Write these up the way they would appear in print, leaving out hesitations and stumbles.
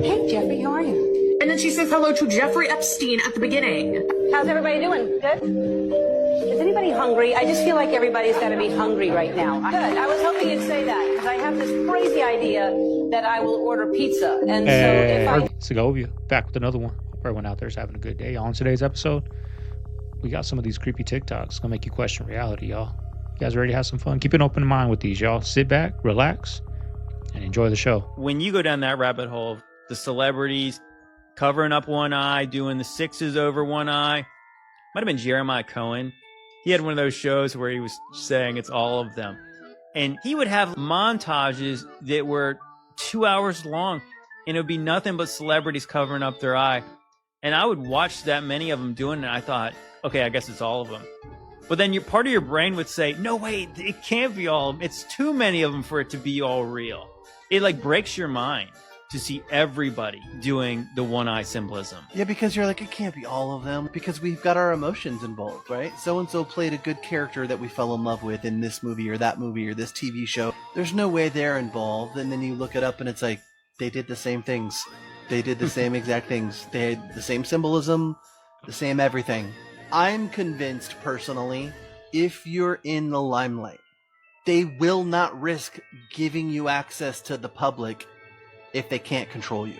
Hey, Jeffrey, how are you? And then she says hello to Jeffrey Epstein at the beginning. How's everybody doing? Good? Is anybody hungry? I just feel like everybody's got to be hungry right now. Good. I was hoping you'd say that because I have this crazy idea that I will order pizza. And so if I... Segovia, back with another one. Hope everyone out there is having a good day. On today's episode, we got some of these creepy TikToks. Gonna make you question reality, y'all. You guys ready to have some fun? Keep an open mind with these, y'all. Sit back, relax, and enjoy the show. When you go down that rabbit hole, the celebrities covering up one eye, doing the sixes over one eye. Might have been Jeremiah Cohen. He had one of those shows where he was saying it's all of them. And he would have montages that were 2 hours long, and it would be nothing but celebrities covering up their eye. And I would watch that many of them doing it, and I thought, okay, I guess it's all of them. But then part of your brain would say, no, wait, it can't be all of them. It's too many of them for it to be all real. It like breaks your mind to see everybody doing the one eye symbolism. Yeah, because you're like, it can't be all of them, because we've got our emotions involved, right? So-and-so played a good character that we fell in love with in this movie or that movie or this TV show. There's no way they're involved. And then you look it up and it's like, they did the same things. They did the same exact things. They had the same symbolism, the same everything. I'm convinced, personally, if you're in the limelight, they will not risk giving you access to the public if they can't control you.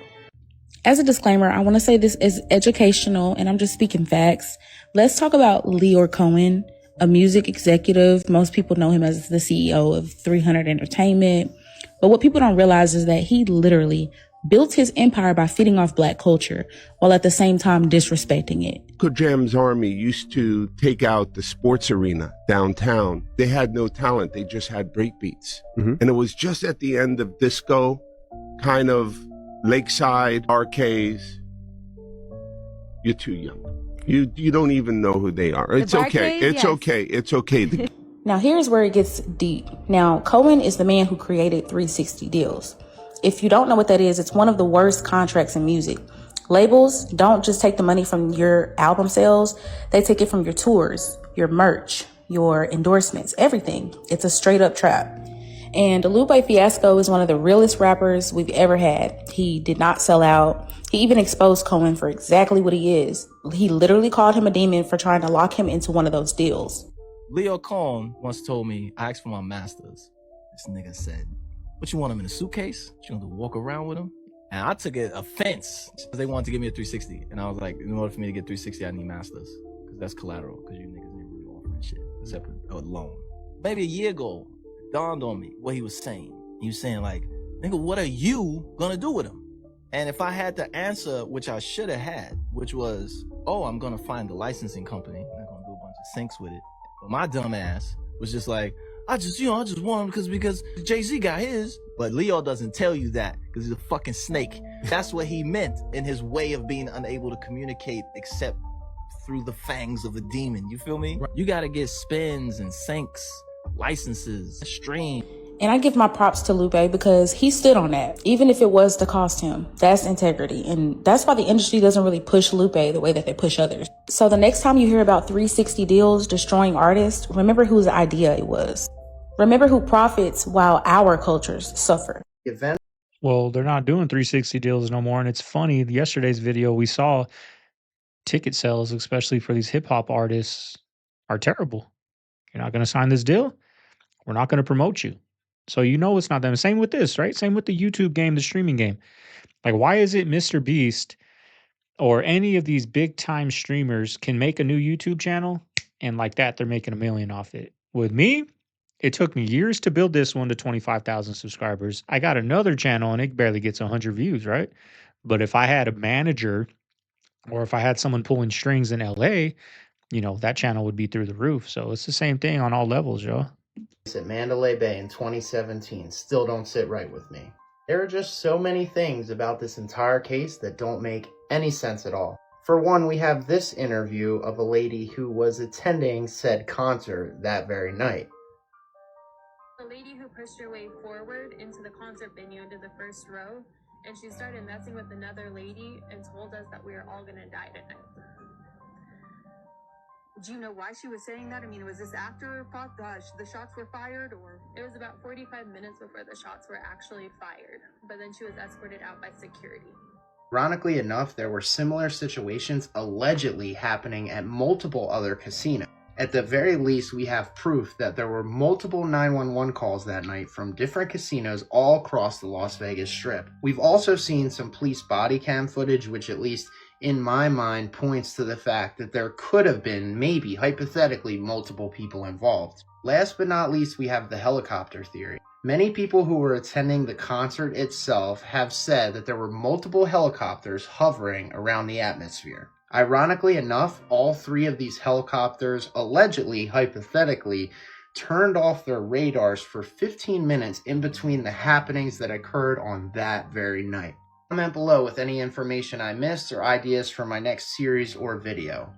As a disclaimer, I want to say this is educational and I'm just speaking facts. Let's talk about Lyor Cohen, a music executive. Most people know him as the CEO of 300 Entertainment. But what people don't realize is that he literally built his empire by feeding off black culture while at the same time disrespecting it. Uncle Jam's army used to take out the sports arena downtown. They had no talent. They just had breakbeats. And it was just at the end of disco, kind of lakeside arcades. You're too young. You don't even know who they are. It's okay. It's okay. It's okay. Now here's where it gets deep. Now Cohen is the man who created 360 deals. If you don't know what that is, it's one of the worst contracts in music. Labels don't just take the money from your album sales. They take it from your tours, your merch, your endorsements, everything. It's a straight up trap. And Lupe Fiasco is one of the realest rappers we've ever had. He did not sell out. He even exposed Cohen for exactly what he is. He literally called him a demon for trying to lock him into one of those deals. Lyor Cohen once told me, I asked for my masters. This nigga said, what, you want him in a suitcase? You want to walk around with him? And I took it offense because they wanted to give me a 360. And I was like, in order for me to get 360, I need masters. Because that's collateral. Because you niggas ain't really offering shit except a loan. Maybe a year ago, it dawned on me what he was saying. He was saying like, nigga, what are you going to do with him? And if I had to answer, which I should have had, which was, oh, I'm going to find the licensing company. And I'm going to do a bunch of syncs with it. But my dumb ass was just like, I just want him because Jay-Z got his. But Lyor doesn't tell you that because he's a fucking snake. That's what he meant in his way of being unable to communicate except through the fangs of a demon. You feel me? You got to get spins and syncs, licenses, stream. And I give my props to Lupe because he stood on that, even if it was to cost him. That's integrity. And that's why the industry doesn't really push Lupe the way that they push others. So the next time you hear about 360 deals destroying artists, remember whose idea it was. Remember who profits while our cultures suffer. Well, they're not doing 360 deals no more. And it's funny, yesterday's video, we saw ticket sales, especially for these hip hop artists, are terrible. You're not going to sign this deal. We're not going to promote you. So you know it's not them. Same with this, right? Same with the YouTube game, the streaming game. Like, why is it Mr. Beast or any of these big time streamers can make a new YouTube channel and like that, they're making $1 million off it? With me, it took me years to build this one to 25,000 subscribers. I got another channel and it barely gets 100 views, right? But if I had a manager or if I had someone pulling strings in LA, you know, that channel would be through the roof. So it's the same thing on all levels, y'all. At Mandalay Bay in 2017 still don't sit right with me. There are just so many things about this entire case that don't make any sense at all. For one, we have this interview of a lady who was attending said concert that very night. The lady who pushed her way forward into the concert venue into the first row, and she started messing with another lady and told us that we were all gonna die tonight. Do you know why she was saying that? I mean, was this after the shots were fired, or? It was about 45 minutes before the shots were actually fired, but then she was escorted out by security. Ironically enough, there were similar situations allegedly happening at multiple other casinos. At the very least, we have proof that there were multiple 911 calls that night from different casinos all across the Las Vegas Strip. We've also seen some police body cam footage, which at least in my mind points to the fact that there could have been, maybe hypothetically, multiple people involved. Last but not least, we have the helicopter theory. Many people who were attending the concert itself have said that there were multiple helicopters hovering around the atmosphere. Ironically enough, all three of these helicopters allegedly, hypothetically, turned off their radars for 15 minutes in between the happenings that occurred on that very night. Comment below with any information I missed or ideas for my next series or video.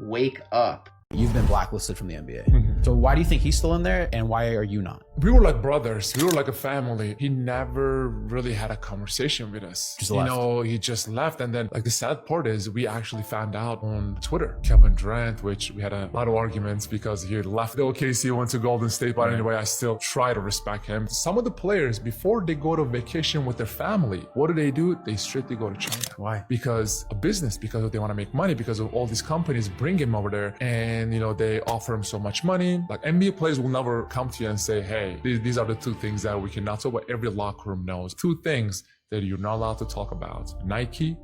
Wake up. You've been blacklisted from the NBA. So why do you think he's still in there, and why are you not? We were like brothers. We were like a family. He never really had a conversation with us. Just left. He just left. And then, like, the sad part is we actually found out on Twitter. Kevin Durant, which we had a lot of arguments because he left the OKC, went to Golden State. But anyway, I still try to respect him. Some of the players, before they go to vacation with their family, what do? They strictly go to China. Why? Because of business, because they want to make money, because of all these companies bring him over there. And, they offer him so much money. Like, NBA players will never come to you and say, hey, these are the two things that we cannot talk about. Every locker room knows. Two things that you're not allowed to talk about: Nike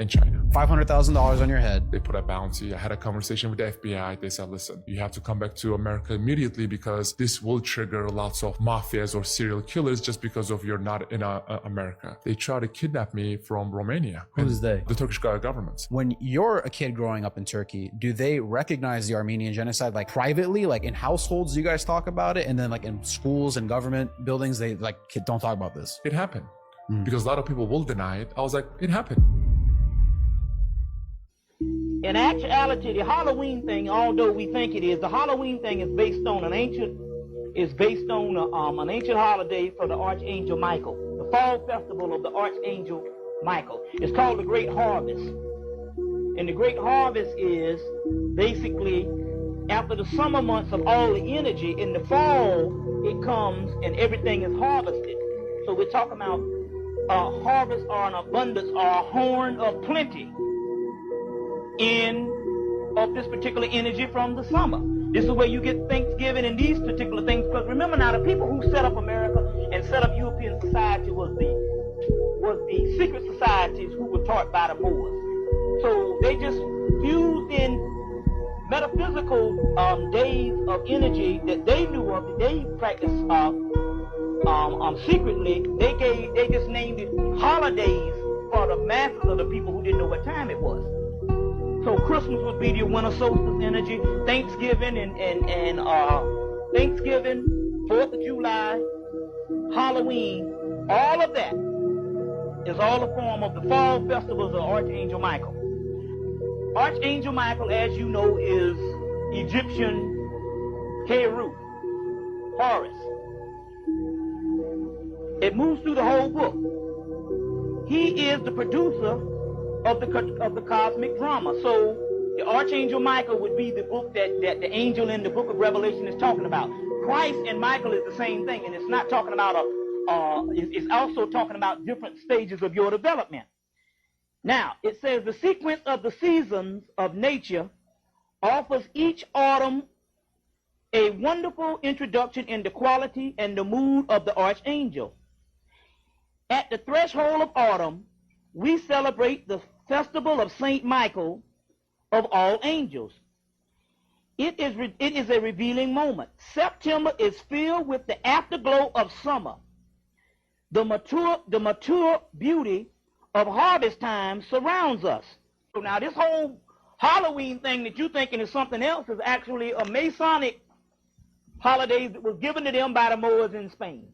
and China. $500,000 on your head. They put a bounty. I had a conversation with the FBI. They said, listen, you have to come back to America immediately because this will trigger lots of mafias or serial killers just because of you're not in America. They tried to kidnap me from Romania. Who's they? The Turkish government. When you're a kid growing up in Turkey, do they recognize the Armenian genocide, like, privately, like in households you guys talk about it, and then like in schools and government buildings they like don't talk about this? It happened. Because a lot of people will deny it. I was like, it happened. In actuality, the Halloween thing, although we think it is, the Halloween thing is based on an ancient holiday for the Archangel Michael, the fall festival of the Archangel Michael. It's called the Great Harvest. And the Great Harvest is basically after the summer months of all the energy. In the fall, it comes and everything is harvested. So we're talking about harvest or an abundance or a horn of plenty of this particular energy from the summer. This is where you get Thanksgiving and these particular things. Because remember now, the people who set up America and set up European society was the secret societies who were taught by the Moors. So they just fused in metaphysical days of energy that they knew of, that they practiced secretly. They just named it holidays for the masses of the people who didn't know what time it was. So Christmas would be the winter solstice energy, Thanksgiving and Thanksgiving, 4th of July, Halloween, all of that is all a form of the fall festivals of Archangel Michael. Archangel Michael, as you know, is Egyptian Heru, Horus. It moves through the whole book. He is the producer of the cosmic drama. So the Archangel Michael would be the book that the angel in the book of Revelation is talking about. Christ and Michael is the same thing, and it's not talking about it's also talking about different stages of your development. Now, it says the sequence of the seasons of nature offers each autumn a wonderful introduction in the quality and the mood of the Archangel. At the threshold of autumn, we celebrate the festival of Saint Michael of all angels. It is a revealing moment. September is filled with the afterglow of summer. The mature beauty of harvest time surrounds us. So now this whole Halloween thing that you're thinking is something else is actually a Masonic holiday that was given to them by the Moors in Spain.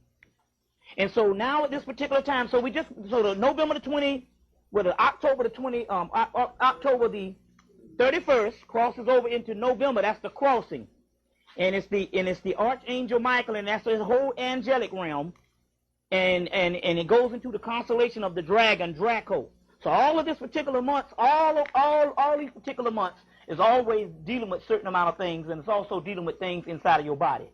And so now at this particular time, so the November the 20, well, the October the 20, October the 31st crosses over into November. That's the crossing, and it's the Archangel Michael, and that's his whole angelic realm, and it goes into the constellation of the dragon Draco. So all of this particular months, all these particular months is always dealing with certain amount of things, and it's also dealing with things inside of your body.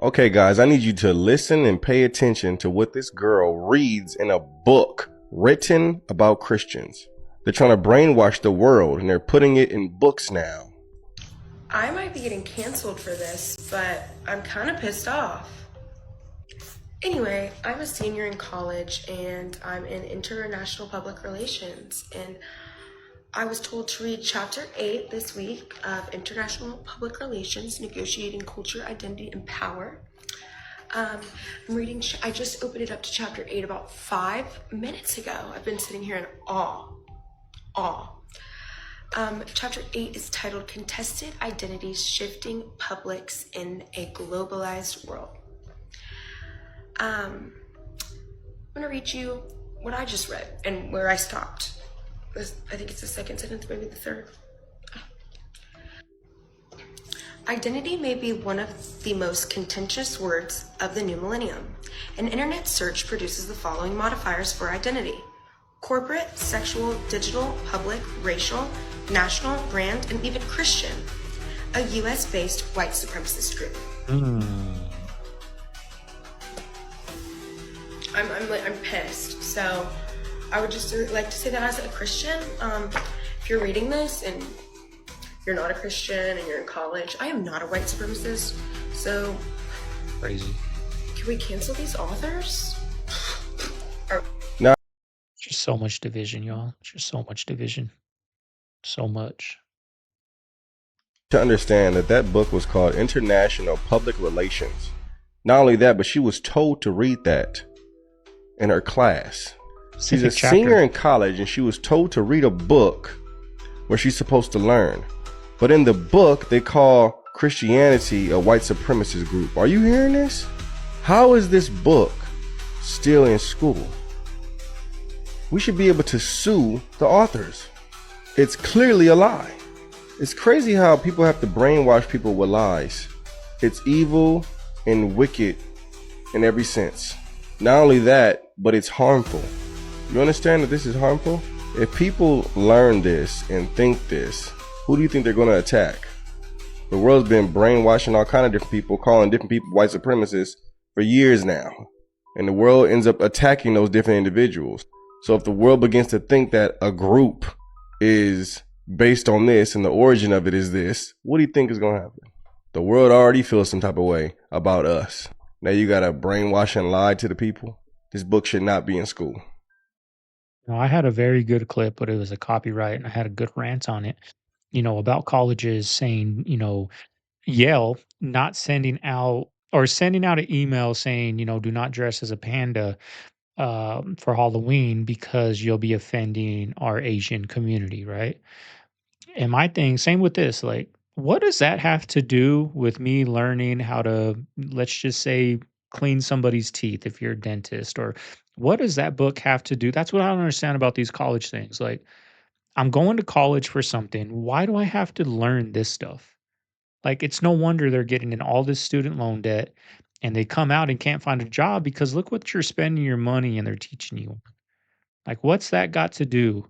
Okay, guys, I need you to listen and pay attention to what this girl reads in a book written about Christians. They're trying to brainwash the world, and they're putting it in books now. I might be getting canceled for this, but I'm kind of pissed off. Anyway, I'm a senior in college and I'm in international public relations, and I was told to read chapter 8 this week of International Public Relations, Negotiating Culture, Identity, and Power. I'm reading, I just opened it up to chapter 8 about 5 minutes ago. I've been sitting here in awe. Chapter 8 is titled Contested Identities, Shifting Publics in a Globalized World. I'm gonna read you what I just read and where I stopped. I think it's the second sentence, maybe the third. Identity may be one of the most contentious words of the new millennium. An internet search produces the following modifiers for identity: corporate, sexual, digital, public, racial, national, brand, and even Christian. A US-based white supremacist group. I'm pissed. So I would just like to say that as a Christian, if you're reading this and you're not a Christian and you're in college, I am not a white supremacist. So Crazy. Can we cancel these authors? Just so much division, y'all. Just so much division. So much. To understand that book was called International Public Relations. Not only that, but she was told to read that in her class. She's a senior in college, and she was told to read a book where she's supposed to learn. But in the book, they call Christianity a white supremacist group. Are you hearing this? How is this book still in school? We should be able to sue the authors. It's clearly a lie. It's crazy how people have to brainwash people with lies. It's evil and wicked in every sense. Not only that, but it's harmful. You understand that this is harmful? If people learn this and think this, who do you think they're going to attack? The world's been brainwashing all kind of different people, calling different people white supremacists for years now. And the world ends up attacking those different individuals. So if the world begins to think that a group is based on this and the origin of it is this, what do you think is going to happen? The world already feels some type of way about us. Now you got to brainwash and lie to the people. This book should not be in school. No, I had a very good clip, but it was a copyright, and I had a good rant on it, about colleges saying, Yale not sending out an email saying, do not dress as a panda for Halloween because you'll be offending our Asian community, right? And my thing, same with this, like, what does that have to do with me learning how to, let's just say, clean somebody's teeth if you're a dentist? Or what does that book have to do? That's what I don't understand about these college things. Like, I'm going to college for something. Why do I have to learn this stuff? Like, it's no wonder they're getting in all this student loan debt and they come out and can't find a job because look what you're spending your money and they're teaching you. Like, what's that got to do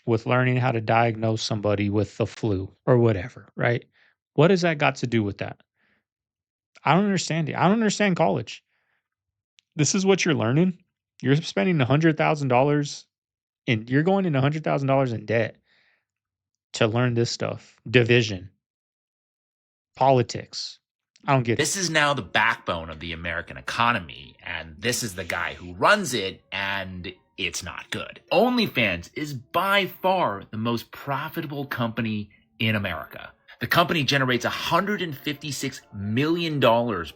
with learning how to diagnose somebody with the flu or whatever, right? What has that got to do with that? I don't understand it. I don't understand college. This is what you're learning. You're spending $100,000 and you're going into $100,000 in debt to learn this stuff. Division, politics. I don't get it. This is now the backbone of the American economy, and this is the guy who runs it, and it's not good. OnlyFans is by far the most profitable company in America. The company generates $156 million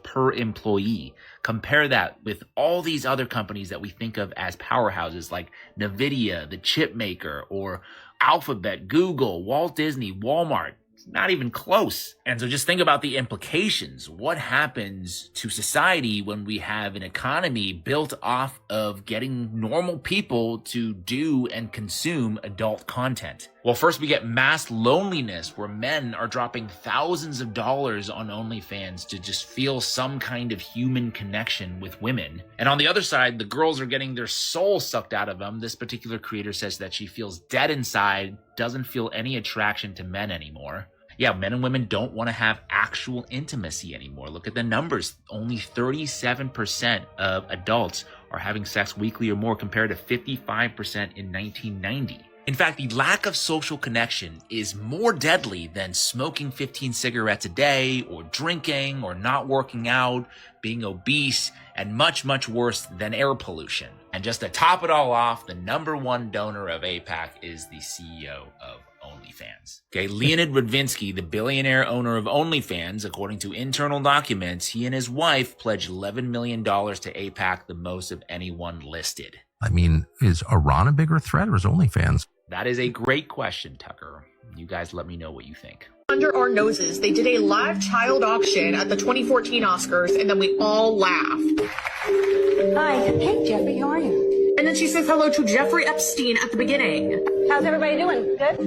per employee. Compare that with all these other companies that we think of as powerhouses like NVIDIA, the chip maker, or Alphabet, Google, Walt Disney, Walmart. It's not even close. And so just think about the implications. What happens to society when we have an economy built off of getting normal people to do and consume adult content? Well, first we get mass loneliness, where men are dropping thousands of dollars on OnlyFans to just feel some kind of human connection with women. And on the other side, the girls are getting their soul sucked out of them. This particular creator says that she feels dead inside doesn't feel any attraction to men anymore. Yeah, men and women don't want to have actual intimacy anymore. Look at the numbers. Only 37% of adults are having sex weekly or more compared to 55% in 1990. In fact, the lack of social connection is more deadly than smoking 15 cigarettes a day, or drinking, or not working out, being obese, and much, much worse than air pollution. And just to top it all off, the #1 donor of AIPAC is the CEO of OnlyFans. Okay, Leonid Radvinsky, the billionaire owner of OnlyFans, according to internal documents, he and his wife pledged $11 million to AIPAC, the most of anyone listed. I mean, is Iran a bigger threat or is OnlyFans? That is a great question, Tucker. You guys let me know what you think. Under our noses, they did a live child auction at the 2014 Oscars, and then we all laughed. Hi. Hey, Jeffrey, how are you? And then she says hello to Jeffrey Epstein at the beginning. How's everybody doing? Good?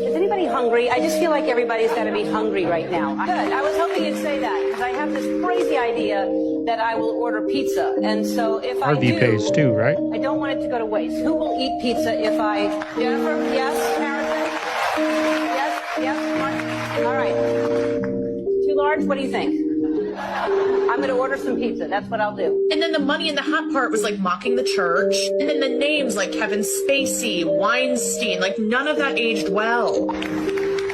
Is anybody hungry? I just feel like everybody's got to be hungry right now. Good. I was hoping you'd say that because I have this crazy idea that I will order pizza. And so if I do... RV pays too, right? I don't want it to go to waste. Who will eat pizza if I... Jennifer? Yes? Harrison? Yes? Yes? All right. Too large? What do you think? I'm going to order some pizza. That's what I'll do. And then the money in the hat part was like mocking the church. And then the names like Kevin Spacey, Weinstein, like none of that aged well.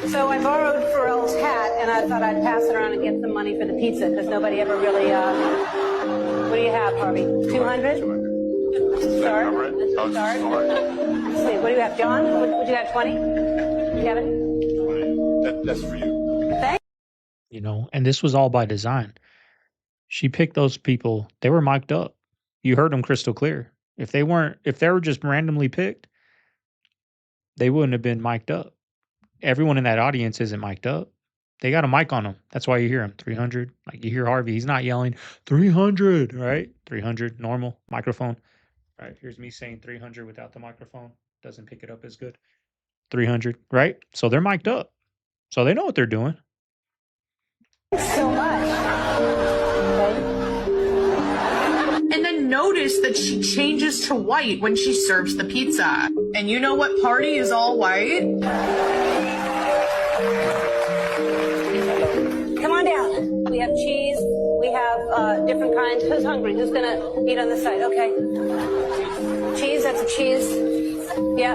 So I borrowed Pharrell's hat and I thought I'd pass it around and get some money for the pizza because nobody ever really, what do you have, Harvey? 200? Start. Start. Let's see. What do you have, John? What you got, 20? Kevin? That's for you. Thanks. You know, and this was all by design. She picked those people. They were mic'd up. You heard them crystal clear. If they were just randomly picked, they wouldn't have been mic'd up. Everyone in that audience isn't mic'd up. They got a mic on them. That's why you hear them. 300. Like you hear Harvey. He's not yelling 300, right? 300, normal microphone. Right. Here's me saying 300 without the microphone. Doesn't pick it up as good. 300, right? So they're mic'd up. So they know what they're doing. Thanks so much. And then notice that she changes to white when she serves the pizza. And you know what party is all white? Come on down. We have cheese. We have different kinds. Who's hungry? Who's going to eat on the side? Okay. Cheese, that's a cheese. Yeah.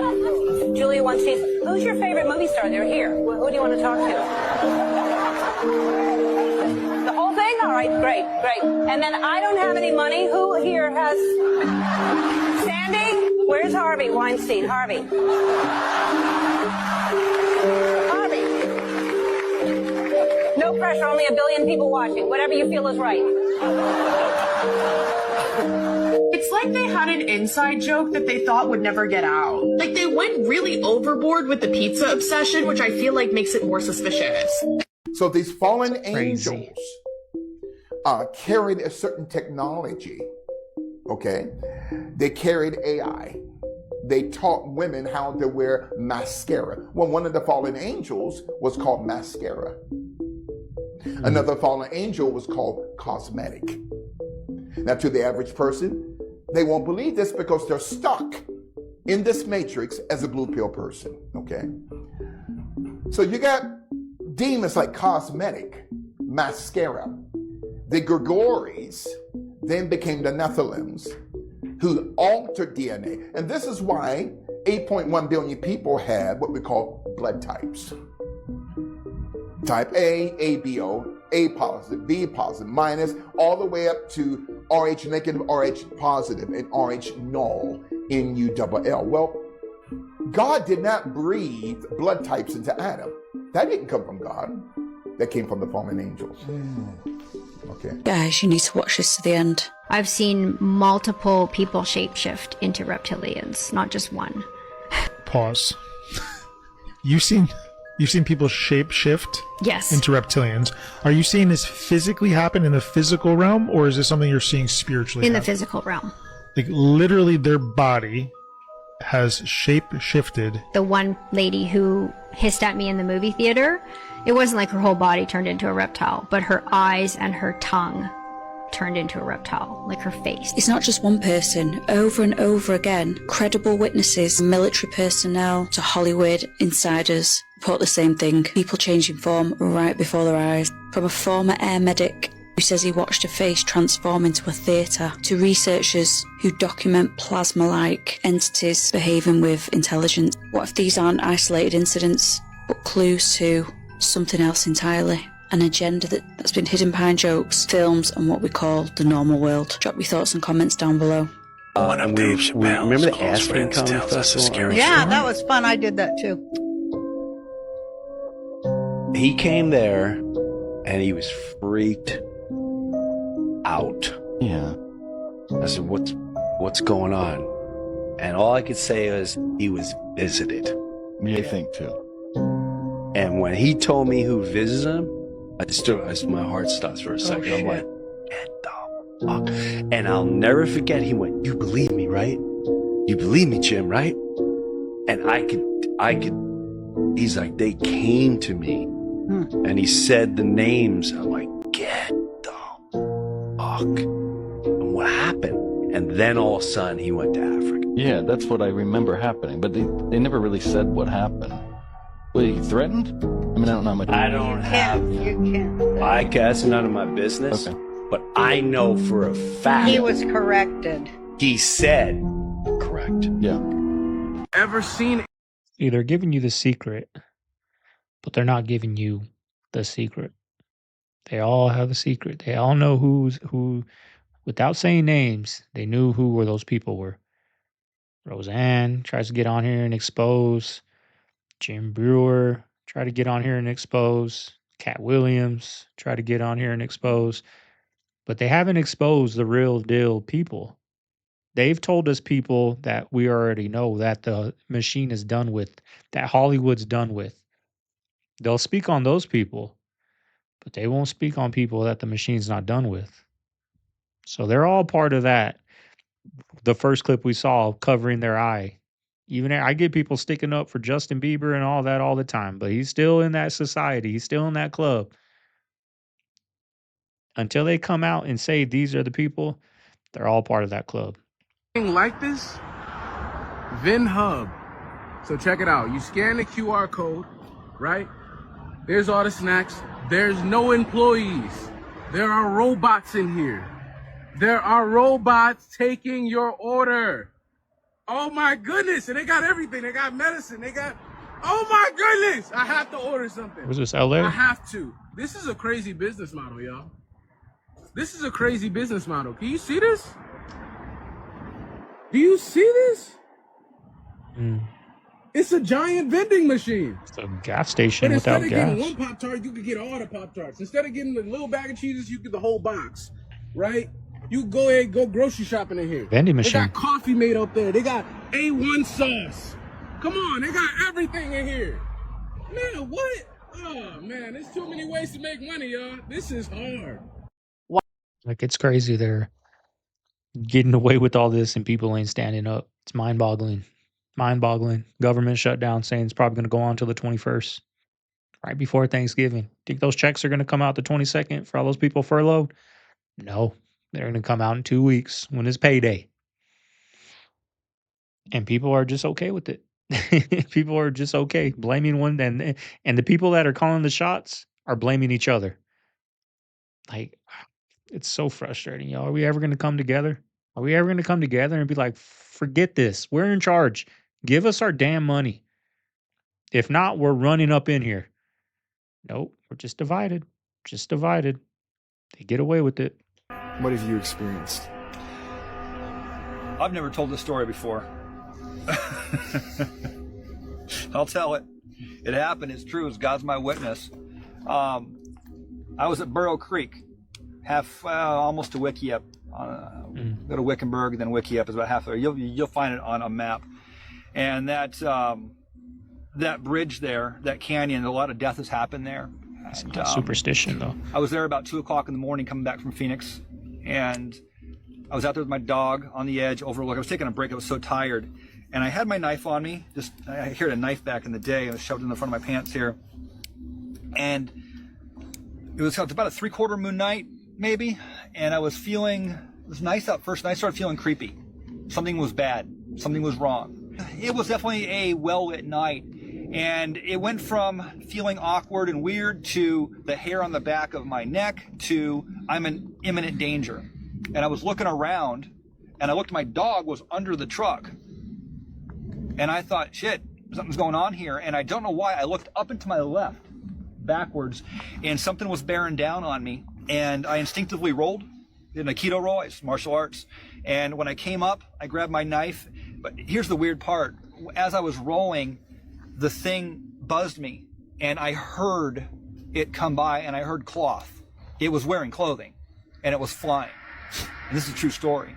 Julia wants cheese. Who's your favorite movie star? They're here. Who do you want to talk to? The whole thing? All right, great. And then I don't have any money. Who here has... Sandy? Where's Harvey Weinstein? Harvey. No pressure, only 1 billion people watching. Whatever you feel is right. It's like they had an inside joke that they thought would never get out. Like they went really overboard with the pizza obsession, which I feel like makes it more suspicious. So these fallen angels carried a certain technology, okay? They carried AI. They taught women how to wear mascara. Well, one of the fallen angels was called mascara. Another fallen angel was called cosmetic. Now, to the average person, they won't believe this because they're stuck in this matrix as a blue pill person, okay? So you got demons like cosmetic, mascara. The Gregories then became the Nephilims who altered DNA. And this is why 8.1 billion people have what we call blood types. Type A, ABO, A positive, B positive, minus, all the way up to RH negative, RH positive, and RH null, NULL. Well, God did not breathe blood types into Adam. That didn't come from God. That came from the fallen angels. Okay. Guys, you need to watch this to the end. I've seen multiple people shapeshift into reptilians, not just one. Pause. You've seen people shapeshift Yes. into reptilians. Are you seeing this physically happen in the physical realm, or is this something you're seeing spiritually In the happen? physical realm. Like literally their body has shape-shifted. The one lady who hissed at me in the movie theater, it wasn't like her whole body turned into a reptile, but her eyes and her tongue turned into a reptile, like her face. It's not just one person. Over and over again, credible witnesses, military personnel to Hollywood insiders report the same thing. People changing form right before their eyes. From a former air medic who says he watched a face transform into a theatre, to researchers who document plasma-like entities behaving with intelligence. What if these aren't isolated incidents, but clues to something else entirely? An agenda that's been hidden behind jokes, films, and what we call the normal world. Drop your thoughts and comments down below. Remember the Aspen Comedy Festival? Yeah, that was fun. I did that too. He came there and he was freaked out. Yeah. I said, what's going on? And all I could say is he was visited. I think too. And when he told me who visited him, my heart stopped for a second. I'm like, get the fuck. And I'll never forget, he went, you believe me, right? You believe me, Jim, right? And I could, he's like, they came to me. And he said the names. I'm like, get the fuck. And what happened? And then all of a sudden he went to Africa. Yeah, that's what I remember happening. But they never really said what happened. Were he threatened? I mean, I don't know how much. I don't have. You can't. I guess none of my business. Okay. But I know for a fact. He was corrected. He said correct. Yeah. Ever seen? See, they're giving you the secret, but they're not giving you the secret. They all have a secret. They all know who, without saying names, they knew who were those people were. Roseanne tries to get on here and expose. Jim Brewer tried to get on here and expose. Cat Williams tried to get on here and expose. But they haven't exposed the real deal people. They've told us people that we already know that the machine is done with, that Hollywood's done with. They'll speak on those people, but they won't speak on people that the machine's not done with. So they're all part of that. The first clip we saw covering their eye. Even I get people sticking up for Justin Bieber and all that all the time, but he's still in that society. He's still in that club. Until they come out and say these are the people, they're all part of that club. Like this, VinHub. So check it out. You scan the QR code, right? There's all the snacks. There's no employees. There are robots in here. There are robots taking your order. Oh my goodness. And they got everything. They got medicine. They got, oh my goodness. I have to order something. Was this LA? I have to. This is a crazy business model, y'all. This is a crazy business model. Can you see this? Do you see this? It's a giant vending machine. It's a gas station but without instead of gas. getting one Pop-Tart, you could get all the Pop-Tarts. Instead of getting the little bag of cheeses, you get the whole box, right? You go ahead, go grocery shopping in here. Vending machine. They got coffee made up there. They got A1 sauce. Come on, they got everything in here. Man, what? Oh, man, there's too many ways to make money, y'all. This is hard. Like, it's crazy. They're getting away with all this and people ain't standing up. It's mind-boggling. Mind-boggling. Government shutdown saying it's probably going to go on till the 21st. Right before Thanksgiving. Think those checks are going to come out the 22nd for all those people furloughed? No. They're going to come out in 2 weeks when it's payday. And people are just okay with it. People are just okay. Blaming one. And the people that are calling the shots are blaming each other. Like, it's so frustrating, y'all. Are we ever going to come together? Are we ever going to come together and be like, forget this. We're in charge. Give us our damn money. If not, we're running up in here. Nope. We're just divided. Just divided. They get away with it. What have you experienced? I've never told this story before. I'll tell it. It happened. It's true. It's God's my witness. I was at Burrow Creek, almost to Wickiup. Go to Wickenburg, then Wickiup is about half there. You'll find it on a map. And that bridge there, that canyon, a lot of death has happened there. It's not superstition, though. I was there about 2 o'clock in the morning coming back from Phoenix, and I was out there with my dog on the edge overlook. I was taking a break. I was so tired, and I had my knife on me. I carried a knife back in the day. I was shoved in the front of my pants here, and it was about a 3/4 moon night, maybe, and I was feeling, it was nice out first, and I started feeling creepy. Something was bad. Something was wrong. It was definitely a well-lit night, and it went from feeling awkward and weird to the hair on the back of my neck to I'm in imminent danger. And I was looking around, and I looked, my dog was under the truck. And I thought, shit, something's going on here. And I don't know why. I looked up and to my left, backwards, and something was bearing down on me. And I instinctively rolled, did an Aikido roll, it's martial arts. And when I came up, I grabbed my knife. But here's the weird part. As I was rolling, the thing buzzed me, and I heard it come by, and I heard cloth. It was wearing clothing, and it was flying. And this is a true story.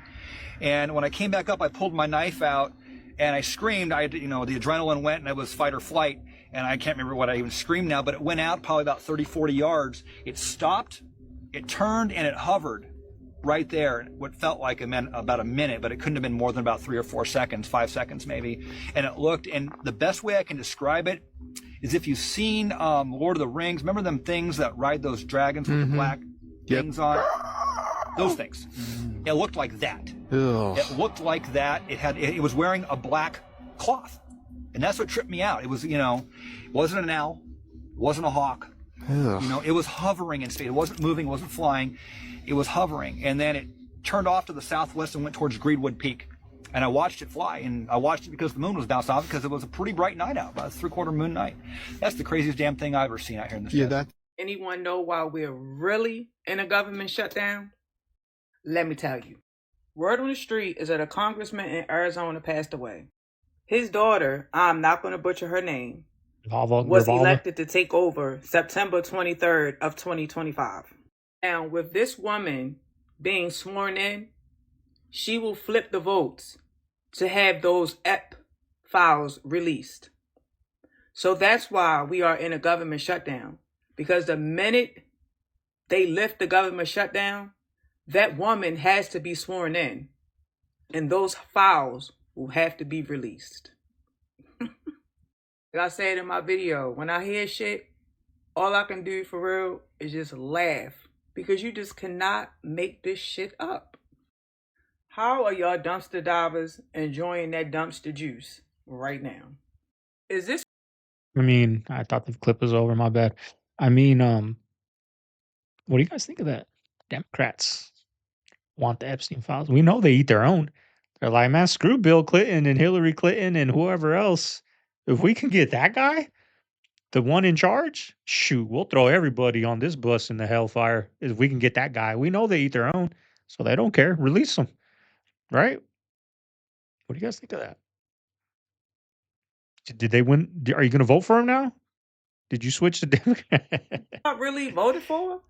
And when I came back up, I pulled my knife out, and I screamed. The adrenaline went, and I was fight or flight, and I can't remember what I even screamed now, but it went out probably about 30, 40 yards. It stopped, it turned, and it hovered right there, what felt like about a minute, but it couldn't have been more than about 3 or 4 seconds, 5 seconds maybe. And it looked, and the best way I can describe it is if you've seen Lord of the Rings, remember them things that ride those dragons with the black things on? Those things. It looked like that. Ugh. It looked like that. It was wearing a black cloth. And that's what tripped me out. It was, it wasn't an owl, it wasn't a hawk. Ugh. It was hovering in space. It wasn't moving, it wasn't flying. It was hovering, and then it turned off to the southwest and went towards Greenwood Peak. And I watched it fly, and I watched it because the moon was bounced off, because it was a pretty bright night out, about a 3/4 moon night. That's the craziest damn thing I've ever seen out here in this desert. Anyone know why we're really in a government shutdown? Let me tell you. Word on the street is that a congressman in Arizona passed away. His daughter, I'm not going to butcher her name, was elected to take over September 23rd of 2025. Now, with this woman being sworn in, she will flip the votes to have those EP files released. So that's why we are in a government shutdown. Because the minute they lift the government shutdown, that woman has to be sworn in. And those files will have to be released. Like I said in my video, when I hear shit, all I can do for real is just laugh. Because you just cannot make this shit up. How are y'all dumpster divers enjoying that dumpster juice right now? Is this... I thought the clip was over. My bad. What do you guys think of that? Democrats want the Epstein files. We know they eat their own. They're like, man, screw Bill Clinton and Hillary Clinton and whoever else. If we can get that guy, the one in charge, shoot, we'll throw everybody on this bus in the hellfire if we can get that guy. We know they eat their own, so they don't care. Release them, right? What do you guys think of that? Did they win? Are you going to vote for him now? Did you switch to Democrat? Not really voted for?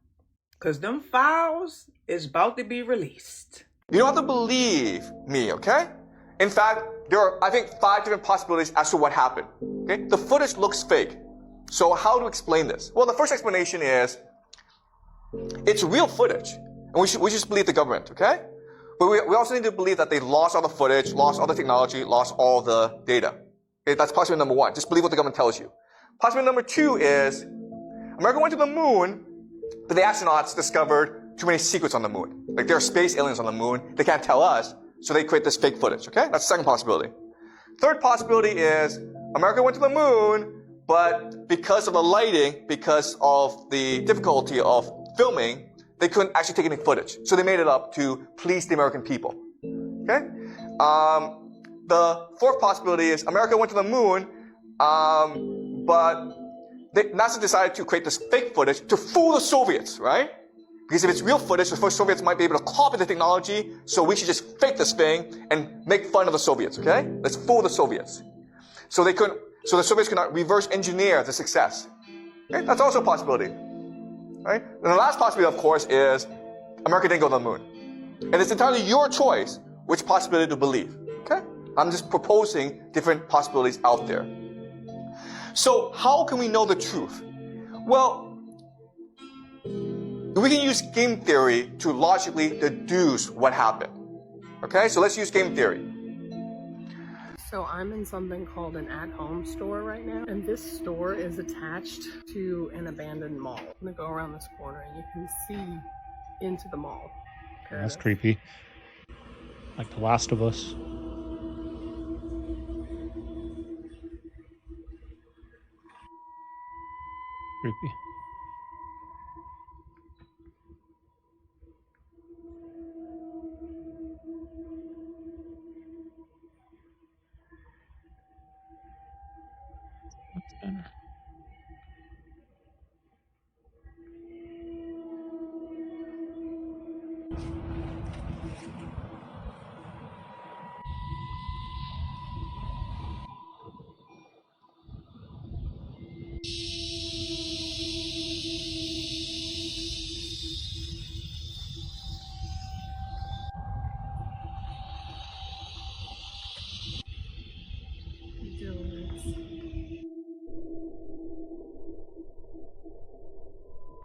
Because them files is about to be released. You don't have to believe me, okay? In fact, there are, I think, 5 different possibilities as to what happened. Okay? The footage looks fake. So how to explain this? Well, the first explanation is it's real footage. And we just believe the government, okay? But we also need to believe that they lost all the footage, lost all the technology, lost all the data. Okay? That's possibility number 1. Just believe what the government tells you. Possibility number 2 is America went to the moon, but the astronauts discovered too many secrets on the moon. Like there are space aliens on the moon. They can't tell us, so they create this fake footage, okay? That's the second possibility. Third possibility is America went to the moon, but because of the lighting, because of the difficulty of filming, they couldn't actually take any footage. So they made it up to please the American people. Okay? The fourth possibility is America went to the moon, but NASA decided to create this fake footage to fool the Soviets, right? Because if it's real footage, the first Soviets might be able to copy the technology, so we should just fake this thing and make fun of the Soviets, okay? Let's fool the Soviets. So the Soviets could not reverse engineer the success. Okay? That's also a possibility. Right? And the last possibility, of course, is America didn't go to the moon. And it's entirely your choice which possibility to believe. Okay? I'm just proposing different possibilities out there. So how can we know the truth? Well, we can use game theory to logically deduce what happened. Okay? So let's use game theory. So I'm in something called an at-home store right now, and this store is attached to an abandoned mall. I'm gonna go around this corner and you can see into the mall. That's creepy. Like The Last of Us. Creepy. What's better?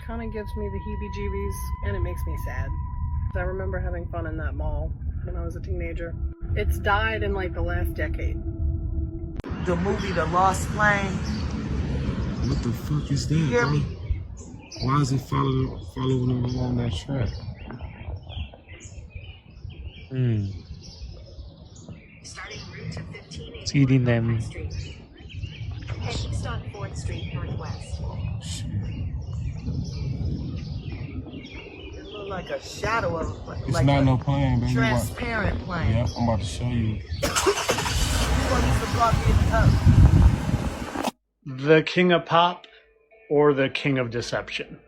Kind of gives me the heebie-jeebies, and it makes me sad. I remember having fun in that mall when I was a teenager. It's died in like the last decade. The movie The Lost Flame. What the fuck is that, You hear me? Why is it following them along that track? It's eating them. East on 4th Street Northwest. It looked like a shadow of It's like not a no plane, baby. transparent plane. Yep, I'm about to show you. What used to block me up? The king of pop or the king of deception?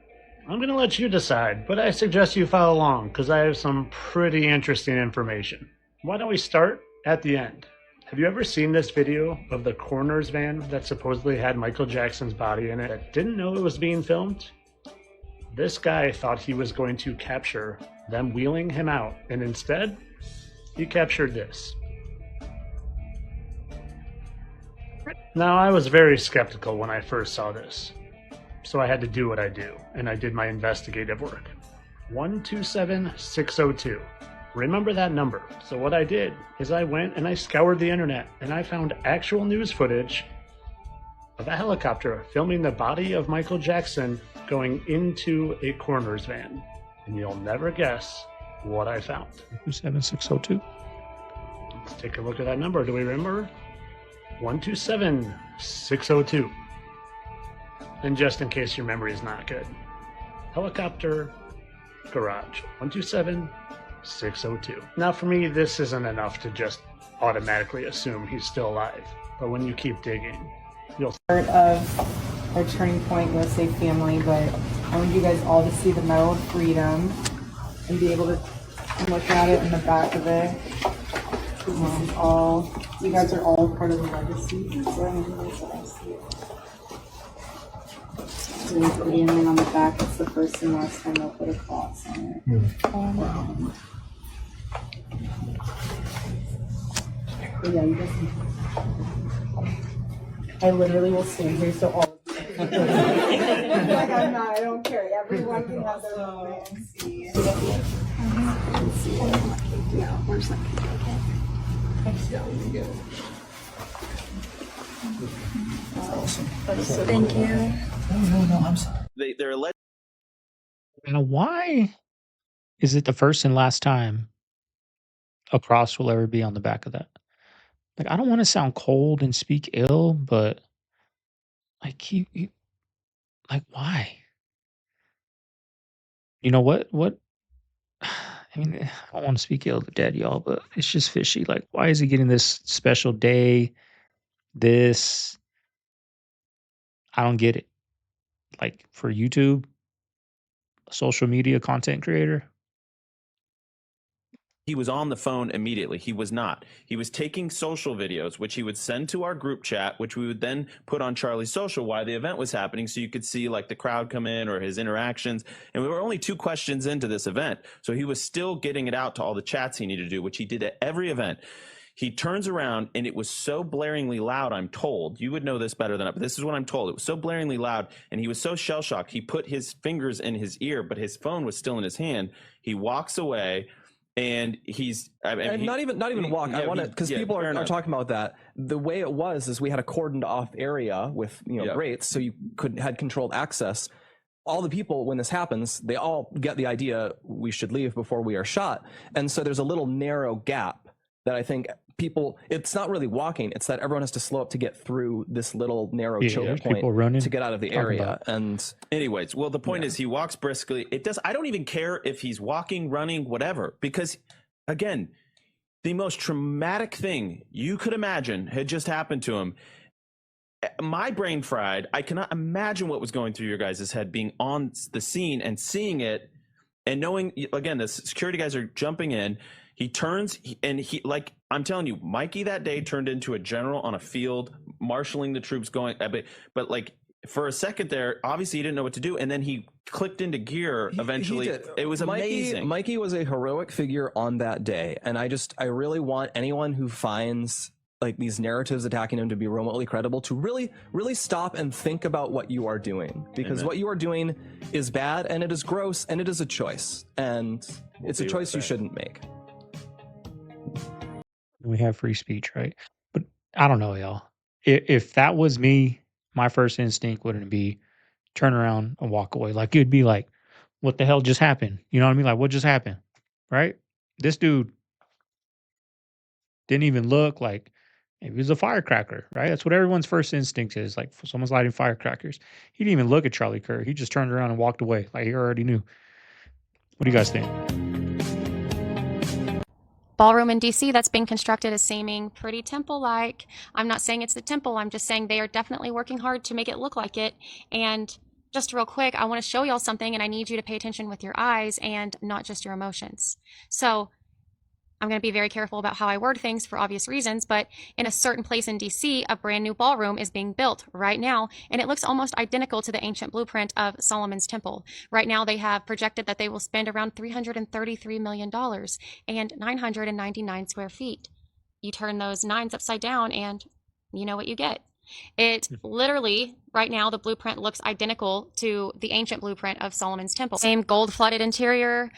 I'm going to let you decide, but I suggest you follow along because I have some pretty interesting information. Why don't we start at the end? Have you ever seen this video of the coroner's van that supposedly had Michael Jackson's body in it that didn't know it was being filmed? This guy thought he was going to capture them wheeling him out, and instead, he captured this. Now, I was very skeptical when I first saw this, so I had to do what I do, and I did my investigative work. 127602. Remember that number. So what I did is I went and I scoured the internet, and I found actual news footage of a helicopter filming the body of Michael Jackson going into a coroner's van. And you'll never guess what I found. 27602. Let's take a look at that number. Do we remember? 127602. And just in case your memory is not good, helicopter garage 127602. Now for me, this isn't enough to just automatically assume he's still alive. But when you keep digging, you'll Part of our turning point was Safe Family, but I want you guys all to see the Medal of Freedom and be able to look at it in the back of it. This is all, you guys are all part of the legacy, so I want you guys to all see it. So we put it in on the back, it's the first and last time they'll put a cross on it. Wow. But yeah, you guys can. I literally will stand here so all of you. Like I'm not, I don't care. Everyone can have their moment and see. Yeah, where's that? Awesome. Thank you. No, I'm sorry. They're alleged. Now, why is it the first and last time a cross will ever be on the back of that? Like, I don't want to sound cold and speak ill, but like like why? You know what? I mean, I don't want to speak ill of the dead, y'all, but it's just fishy. Like, why is he getting this special day? This, I don't get it. Like for YouTube, a social media content creator. He was on the phone immediately. He was not. He was taking social videos, which he would send to our group chat, which we would then put on Charlie's social while the event was happening, so you could see like the crowd come in or his interactions. And we were only 2 questions into this event, so he was still getting it out to all the chats he needed to do, which he did at every event. He turns around, and it was so blaringly loud, I'm told. You would know this better than I, but this is what I'm told. It was so blaringly loud, and he was so shell-shocked. He put his fingers in his ear, but his phone was still in his hand. He walks away. And he's and not even walk. I want to, because people are talking about that. The way it was is we had a cordoned off area with grates, so you had controlled access. all the people, when this happens, they all get the idea we should leave before we are shot. And so there's a little narrow gap that I think people, it's not really walking, it's that everyone has to slow up to get through this little narrow choke point to get out of the area. And anyways, well, the point is he walks briskly. I don't even care if he's walking, running, whatever, because again, the most traumatic thing you could imagine had just happened to him. My brain fried. I cannot imagine what was going through your guys' head being on the scene and seeing it and knowing, again, the security guys are jumping in. He turns and he, like, I'm telling you, Mikey that day turned into a general on a field, marshaling the troops going. But like for a second there, obviously he didn't know what to do. And then he clicked into gear eventually. It was amazing. Mikey was a heroic figure on that day. And I really want anyone who finds like these narratives attacking him to be remotely credible to really, really stop and think about what you are doing, because what you are doing is bad and it is gross and it is a choice, and it's a choice you shouldn't make. We have free speech, right? But I don't know, y'all. If that was me, my first instinct wouldn't be turn around and walk away. Like it'd be like, what the hell just happened? You know what I mean? Like what just happened? Right? This dude didn't even look like maybe it was a firecracker, right? That's what everyone's first instinct is. Like someone's lighting firecrackers. He didn't even look at Charlie Kirk. He just turned around and walked away. Like he already knew. What do you guys think? Ballroom in DC that's being constructed is seeming pretty temple-like. I'm not saying it's the temple. I'm just saying they are definitely working hard to make it look like it. And just real quick, I want to show y'all something, and I need you to pay attention with your eyes and not just your emotions. So I'm going to be very careful about how I word things for obvious reasons, but in a certain place in DC, a brand new ballroom is being built right now, and it looks almost identical to the ancient blueprint of Solomon's temple. Right now, they have projected that they will spend around $333 million and 999 square feet. You turn those nines upside down and you know what you get. It literally, right now, the blueprint looks identical to the ancient blueprint of Solomon's temple. Same gold-flooded interior,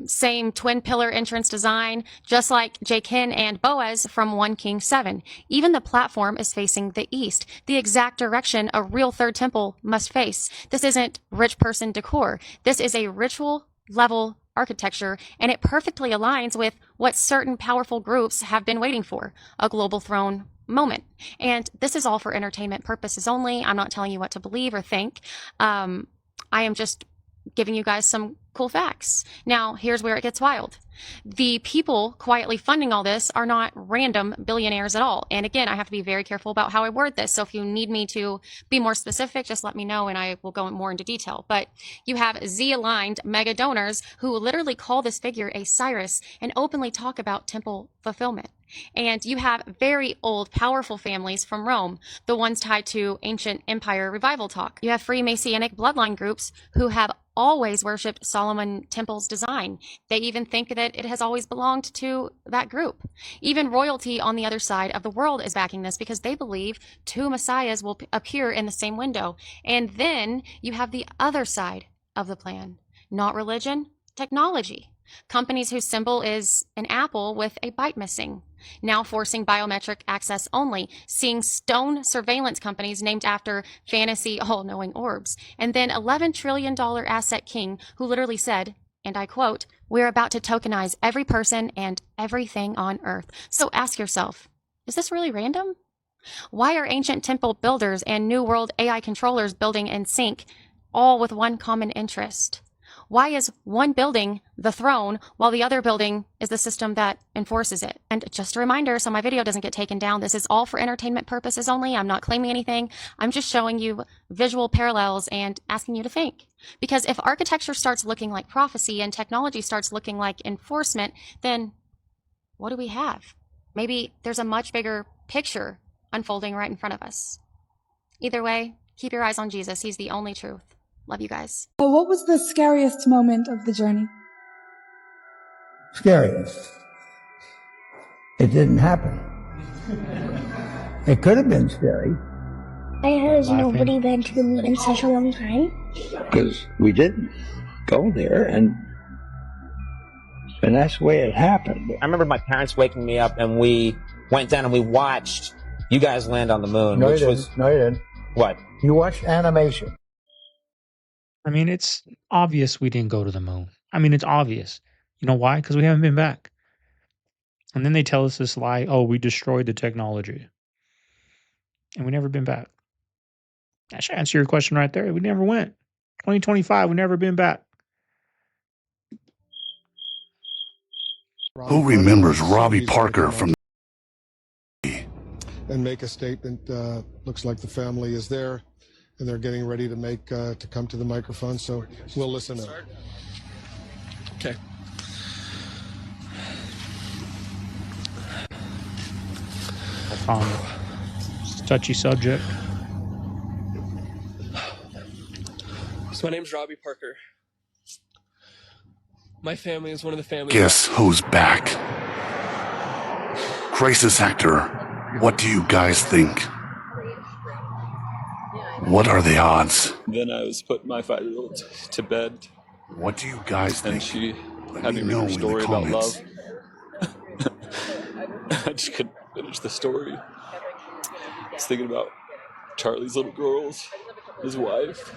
same twin pillar entrance design, just like Jachin and Boaz from 1 Kings 7. Even the platform is facing the east, the exact direction a real third temple must face. This isn't rich person decor. This is a ritual level architecture, and it perfectly aligns with what certain powerful groups have been waiting for, a global throne moment. And this is all for entertainment purposes only. I'm not telling you what to believe or think. I am just giving you guys some cool facts. Now, here's where it gets wild. The people quietly funding all this are not random billionaires at all. And again, I have to be very careful about how I word this. So if you need me to be more specific, just let me know and I will go more into detail. But you have Z-aligned mega donors who literally call this figure a Cyrus and openly talk about temple fulfillment. And you have very old, powerful families from Rome, the ones tied to ancient empire revival talk. You have Freemasonic bloodline groups who have always worshipped Solomon Temple's design. They even think that it has always belonged to that group. Even royalty on the other side of the world is backing this because they believe two messiahs will appear in the same window. And then you have the other side of the plan. Not religion, technology. Companies whose symbol is an apple with a bite missing, now forcing biometric access only, seeing stone surveillance companies named after fantasy all-knowing orbs, and then $11 trillion asset king who literally said, and I quote, "We're about to tokenize every person and everything on Earth." So ask yourself, is this really random? Why are ancient temple builders and New World AI controllers building in sync, all with one common interest? Why is one building the throne while the other building is the system that enforces it? And just a reminder, so my video doesn't get taken down, this is all for entertainment purposes only. I'm not claiming anything. I'm just showing you visual parallels and asking you to think. Because if architecture starts looking like prophecy and technology starts looking like enforcement, then what do we have? Maybe there's a much bigger picture unfolding right in front of us. Either way, keep your eyes on Jesus. He's the only truth. Love you guys. Well, what was the scariest moment of the journey? Scariest. It didn't happen. It could have been scary. Why has nobody been to the moon in such a long time? Because we didn't go there, and that's the way it happened. I remember my parents waking me up, and we went down and we watched you guys land on the moon. No, you didn't. What? You watched animation. I mean, it's obvious we didn't go to the moon. I mean, it's obvious. You know why? Because we haven't been back. And then they tell us this lie, oh, we destroyed the technology. And we never been back. That should answer your question right there. We never went. 2025, we never been back. Who remembers Robbie Parker from and make a statement? Looks like the family is there, and they're getting ready to make to come to the microphone. So we'll listen up. Okay. It's a touchy subject. So my name's Robbie Parker. My family is one of the families. Guess who's back? Crisis actor, what do you guys think? What are the odds? Then I was putting my 5-year-old to bed. What do you guys think? And she Let had me me read know her in the story about comments. love. I just couldn't finish the story. I was thinking about Charlie's little girls, his wife.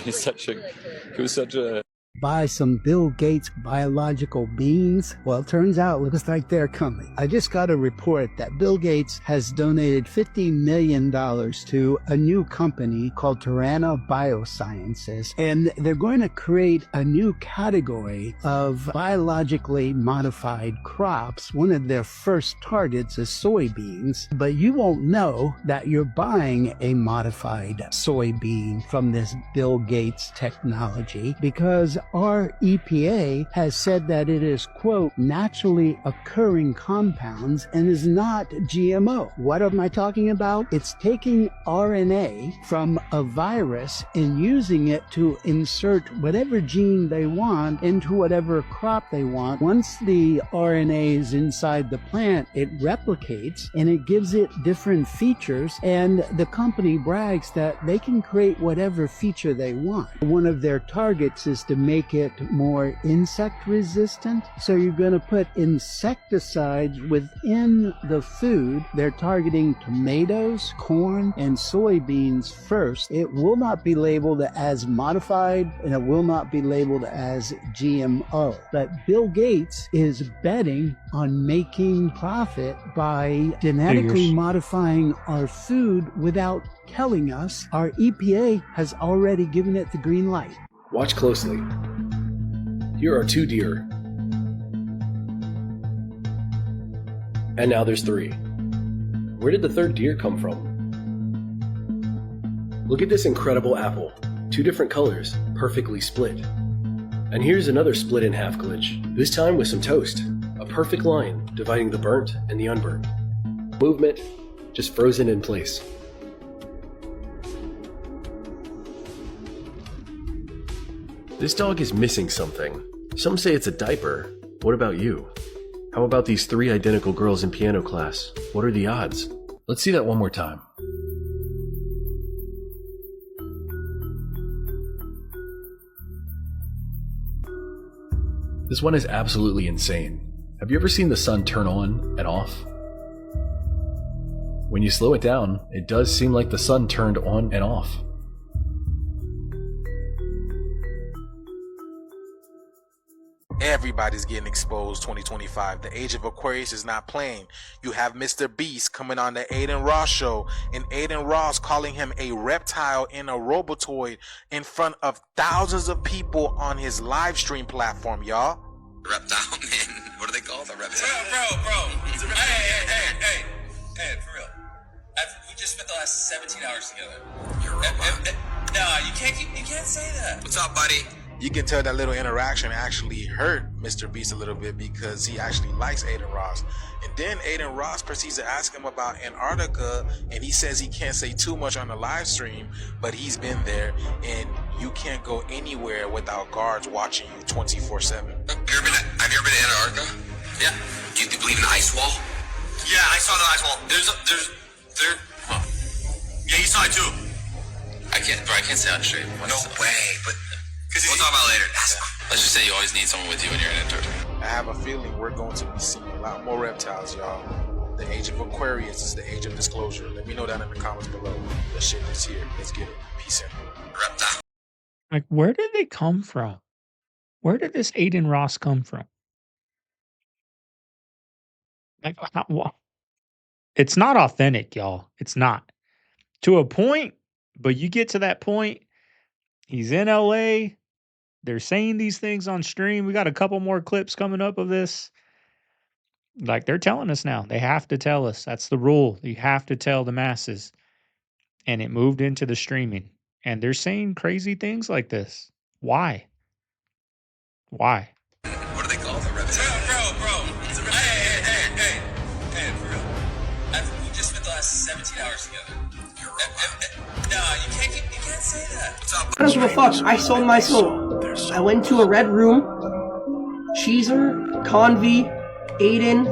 He was such a Buy some Bill Gates biological beans? Well, it turns out, looks like they're coming. I just got a report that Bill Gates has donated $50 million to a new company called Tirana Biosciences, and they're going to create a new category of biologically modified crops. One of their first targets is soybeans, but you won't know that you're buying a modified soybean from this Bill Gates technology because our EPA has said that it is, quote, naturally occurring compounds and is not GMO. What am I talking about? It's taking RNA from a virus and using it to insert whatever gene they want into whatever crop they want. Once the RNA is inside the plant, it replicates and it gives it different features, and the company brags that they can create whatever feature they want. One of their targets is to make it more insect resistant. So you're going to put insecticides within the food. They're targeting tomatoes, corn, and soybeans first. It will not be labeled as modified and it will not be labeled as GMO. But Bill Gates is betting on making profit by genetically modifying our food without telling us. Our EPA has already given it the green light. Watch closely. Here are 2 deer. And now there's 3. Where did the 3rd deer come from? Look at this incredible apple. 2 different colors, perfectly split. And here's another split in half glitch, this time with some toast. A perfect line dividing the burnt and the unburnt. Movement, just frozen in place. This dog is missing something. Some say it's a diaper. What about you? How about these 3 identical girls in piano class? What are the odds? Let's see that one more time. This one is absolutely insane. Have you ever seen the sun turn on and off? When you slow it down, it does seem like the sun turned on and off. Everybody's getting exposed 2025. The age of Aquarius is not playing. You have Mr. Beast coming on the Aiden Ross show, and Aiden Ross calling him a reptile and a robotoid in front of thousands of people on his live stream platform, y'all. Reptile, man. What do they call the reptile? Bro. Hey, for real. We just spent the last 17 hours together. You're a robot. No, you can't say that. What's up, buddy? You can tell that little interaction actually hurt Mr. Beast a little bit because he actually likes Aiden Ross. And then Aiden Ross proceeds to ask him about Antarctica, and he says he can't say too much on the live stream, but he's been there, and you can't go anywhere without guards watching you 24/7. Have you ever been to Antarctica? Yeah. Do you believe in the ice wall? Yeah, I saw the ice wall. Yeah, you saw it too. I can't say on straight. No way, but we'll talk about it later. Let's just say you always need someone with you when you're in Antarctica. I have a feeling we're going to be seeing a lot more reptiles, y'all. The age of Aquarius is the age of disclosure. Let me know down in the comments below. The shit is here. Let's get it. Peace out. Like, where did they come from? Where did this Aiden Ross come from? Like, it's not authentic, y'all. It's not. To a point, but you get to that point, he's in LA. They're saying these things on stream. We got a couple more clips coming up of this. Like, they're telling us now. They have to tell us. That's the rule. You have to tell the masses. And it moved into the streaming. And they're saying crazy things like this. Why? Why? What do they call it? Bro. Hey, for real. We just spent the last 17 hours together. No, you can't say that. What's up? I don't give a fuck. I sold my soul. I went to a red room. Cheezer, Convy, Aiden,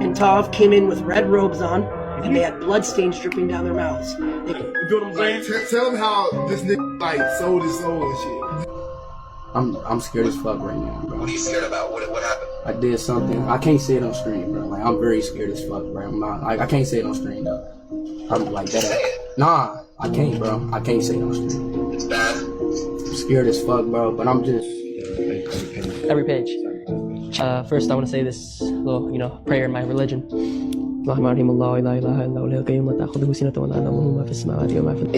and Tav came in with red robes on, and they had blood stains dripping down their mouths. You know what I'm saying? Tell them how this nigga like sold his soul and shit. I'm scared as fuck right now, bro. What are you scared about? What happened? I did something. I can't say it on screen, bro. Like, I'm very scared as fuck, bro. I'm not. I can't say it on screen though. I'm like that. Say it. Nah, I can't, bro. I can't say it on screen. It's bad. I'm scared as fuck, bro. But I'm just. Every page. First, I want to say this little, prayer in my religion. You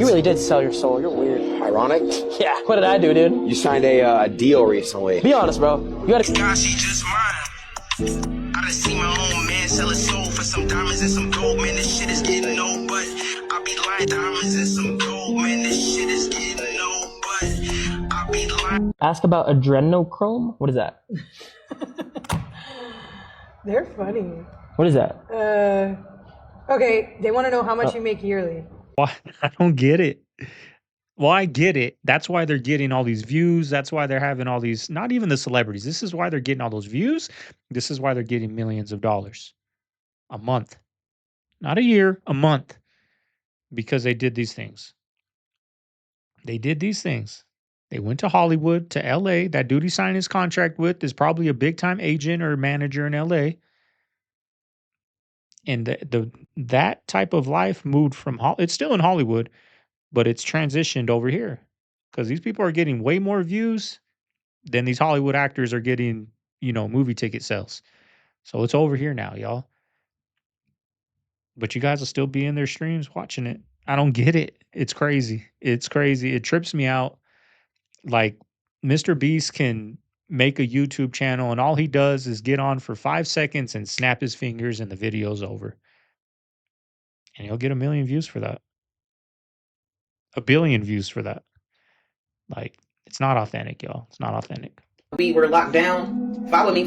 really did sell your soul. You're weird. Ironic? Yeah. What did I do, dude? You signed a deal recently. Be honest, bro. You gotta. God, she just mine. I done seen my own man sell his soul for some diamonds and some gold. Man, this shit is getting old, but I be lying. Diamonds and some gold. Man, this shit is getting old, but I be lying. Ask about adrenochrome. What is that? They're funny. What is that? Okay, they want to know how much you make yearly. Why? I don't get it. Well, I get it. That's why they're getting all these views. That's why they're having all these, not even the celebrities. This is why they're getting all those views. This is why they're getting millions of dollars a month. Not a year, a month. Because they did these things. They did these things. They went to Hollywood, to LA. That dude he signed his contract with is probably a big time agent or manager in LA. And that type of life moved from it's still in Hollywood, but it's transitioned over here because these people are getting way more views than these Hollywood actors are getting, movie ticket sales. So it's over here now, y'all. But you guys will still be in their streams watching it. I don't get it. It's crazy. It's crazy. It trips me out. Like, Mr. Beast can make a YouTube channel and all he does is get on for 5 seconds and snap his fingers and the video's over. And he'll get 1 million views for that. 1 billion views for that. Like, it's not authentic, y'all. It's not authentic. We were locked down. Follow me.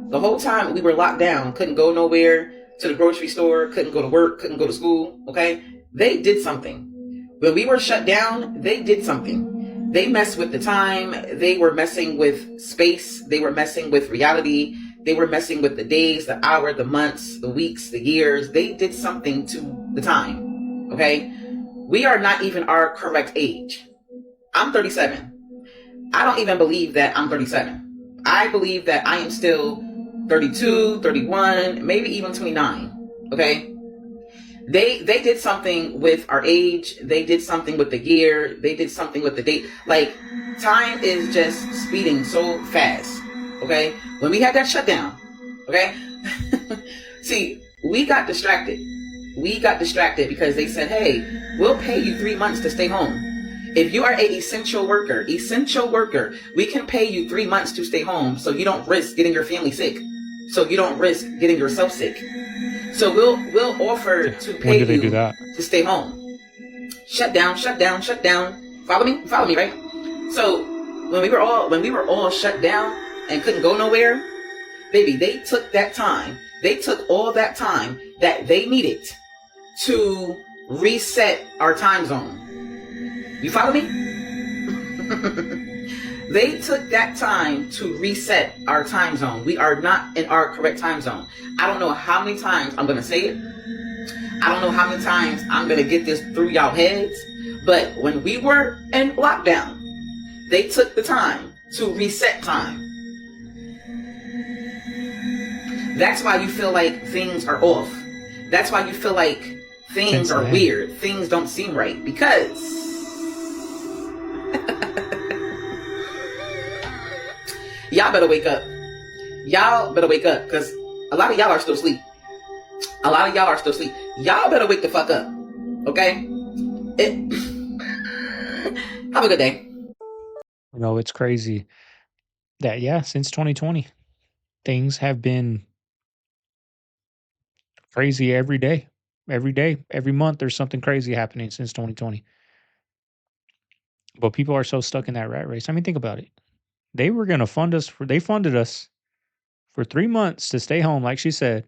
The whole time we were locked down, couldn't go nowhere, to the grocery store, couldn't go to work, couldn't go to school, okay? They did something. When we were shut down, they did something. They messed with the time. They were messing with space. They were messing with reality. They were messing with the days, the hour, the months, the weeks, the years. They did something to the time, okay? We are not even our correct age. I'm 37. I don't even believe that I'm 37. I believe that I am still 32, 31, maybe even 29, okay? They did something with our age. They did something with the year. They did something with the date. Like, time is just speeding so fast, okay? When we had that shutdown, okay? See, we got distracted. We got distracted because they said, hey, we'll pay you 3 months to stay home. If you are an essential worker, we can pay you 3 months to stay home so you don't risk getting your family sick. So you don't risk getting yourself sick. So we'll offer to pay you to stay home. Shut down. Follow me, right? So when we were all shut down and couldn't go nowhere, baby, they took that time. They took all that time that they needed to reset our time zone. You follow me? They took that time to reset our time zone. We are not in our correct time zone. I don't know how many times I'm going to say it. I don't know how many times I'm going to get this through y'all heads. But when we were in lockdown, they took the time to reset time. That's why you feel like things are off. That's why you feel like things are weird. Things don't seem right because y'all better wake up. Y'all better wake up because a lot of y'all are still asleep. A lot of y'all are still asleep. Y'all better wake the fuck up. Okay? Have a good day. You know, it's crazy that, yeah, since 2020, things have been crazy every day. Every day, every month, there's something crazy happening since 2020. But people are so stuck in that rat race. I mean, think about it. They were going to they funded us for 3 months to stay home, like she said,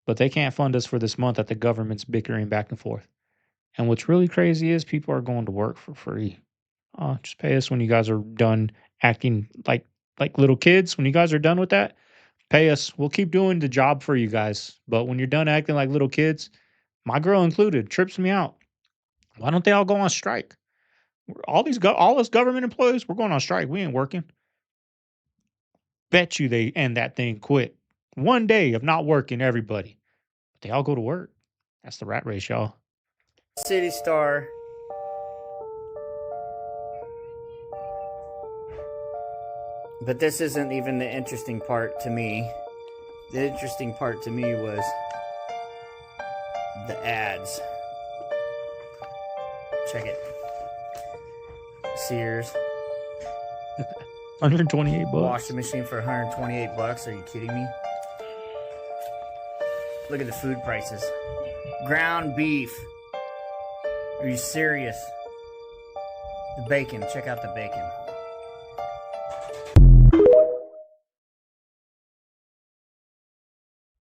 but they can't fund us for this month that the government's bickering back and forth. And what's really crazy is people are going to work for free. Just pay us when you guys are done acting like little kids. When you guys are done with that, pay us. We'll keep doing the job for you guys. But when you're done acting like little kids, my girl included, trips me out. Why don't they all go on strike? All us government employees, we're going on strike. We ain't working. Bet you they end that thing quick. One day of not working, everybody. But they all go to work. That's the rat race, y'all. City Star. But this isn't even the interesting part to me. The interesting part to me was the ads. Check it. Sears. 128 bucks. Washing machine for 128 bucks. Are you kidding me? Look at the food prices. Ground beef. Are you serious? The bacon. Check out the bacon.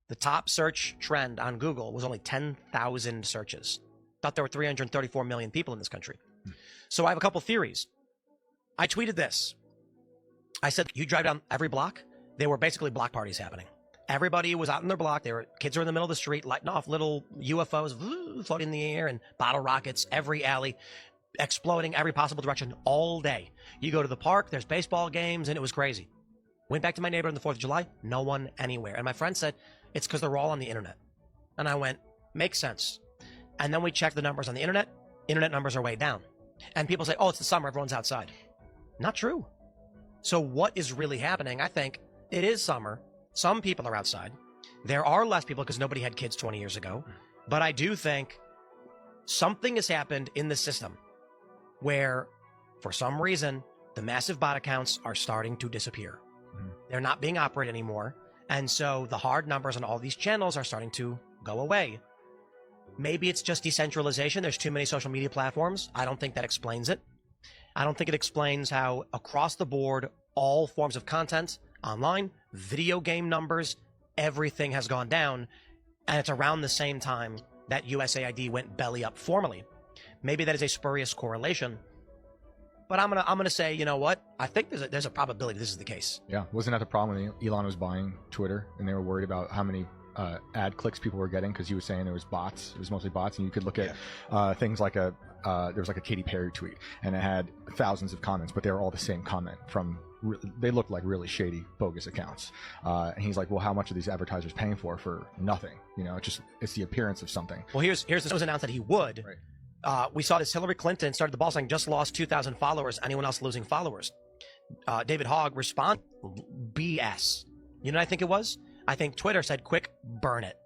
The top search trend on Google was only 10,000 searches. Thought there were 334 million people in this country. So I have a couple theories. I tweeted this. I said, you drive down every block, there were basically block parties happening. Everybody was out in their block. Kids were in the middle of the street, lighting off little UFOs floating in the air and bottle rockets, every alley, exploding every possible direction all day. You go to the park, there's baseball games, and it was crazy. Went back to my neighbor on the 4th of July, no one anywhere. And my friend said, it's because they're all on the internet. And I went, makes sense. And then we checked the numbers on the internet. Internet numbers are way down. And people say, oh, it's the summer, everyone's outside. Not true. So what is really happening? I think it is summer. Some people are outside. There are less people because nobody had kids 20 years ago. But I do think something has happened in the system where, for some reason, the massive bot accounts are starting to disappear. They're not being operated anymore. And so the hard numbers on all these channels are starting to go away. Maybe it's just decentralization. There's too many social media platforms. I don't think that explains it. I don't think it explains how across the board, all forms of content, online, video game numbers, everything has gone down. And it's around the same time that USAID went belly up formally. Maybe that is a spurious correlation. But I'm gonna say, you know what? I think there's a probability this is the case. Yeah, wasn't that the problem when Elon was buying Twitter and they were worried about how many ad clicks people were getting because he was saying there was bots. It was mostly bots, and you could look at things like there was like a Katy Perry tweet, and it had thousands of comments, but they were all the same comment from. They looked like really shady, bogus accounts. And he's like, well, how much are these advertisers paying for nothing? You know, it's the appearance of something. Well, here's this was announced that he would. Right. We saw this. Hillary Clinton started the ball saying, just lost 2,000 followers. Anyone else losing followers? David Hogg responded, BS. You know what I think it was? I think Twitter said, quick, burn it.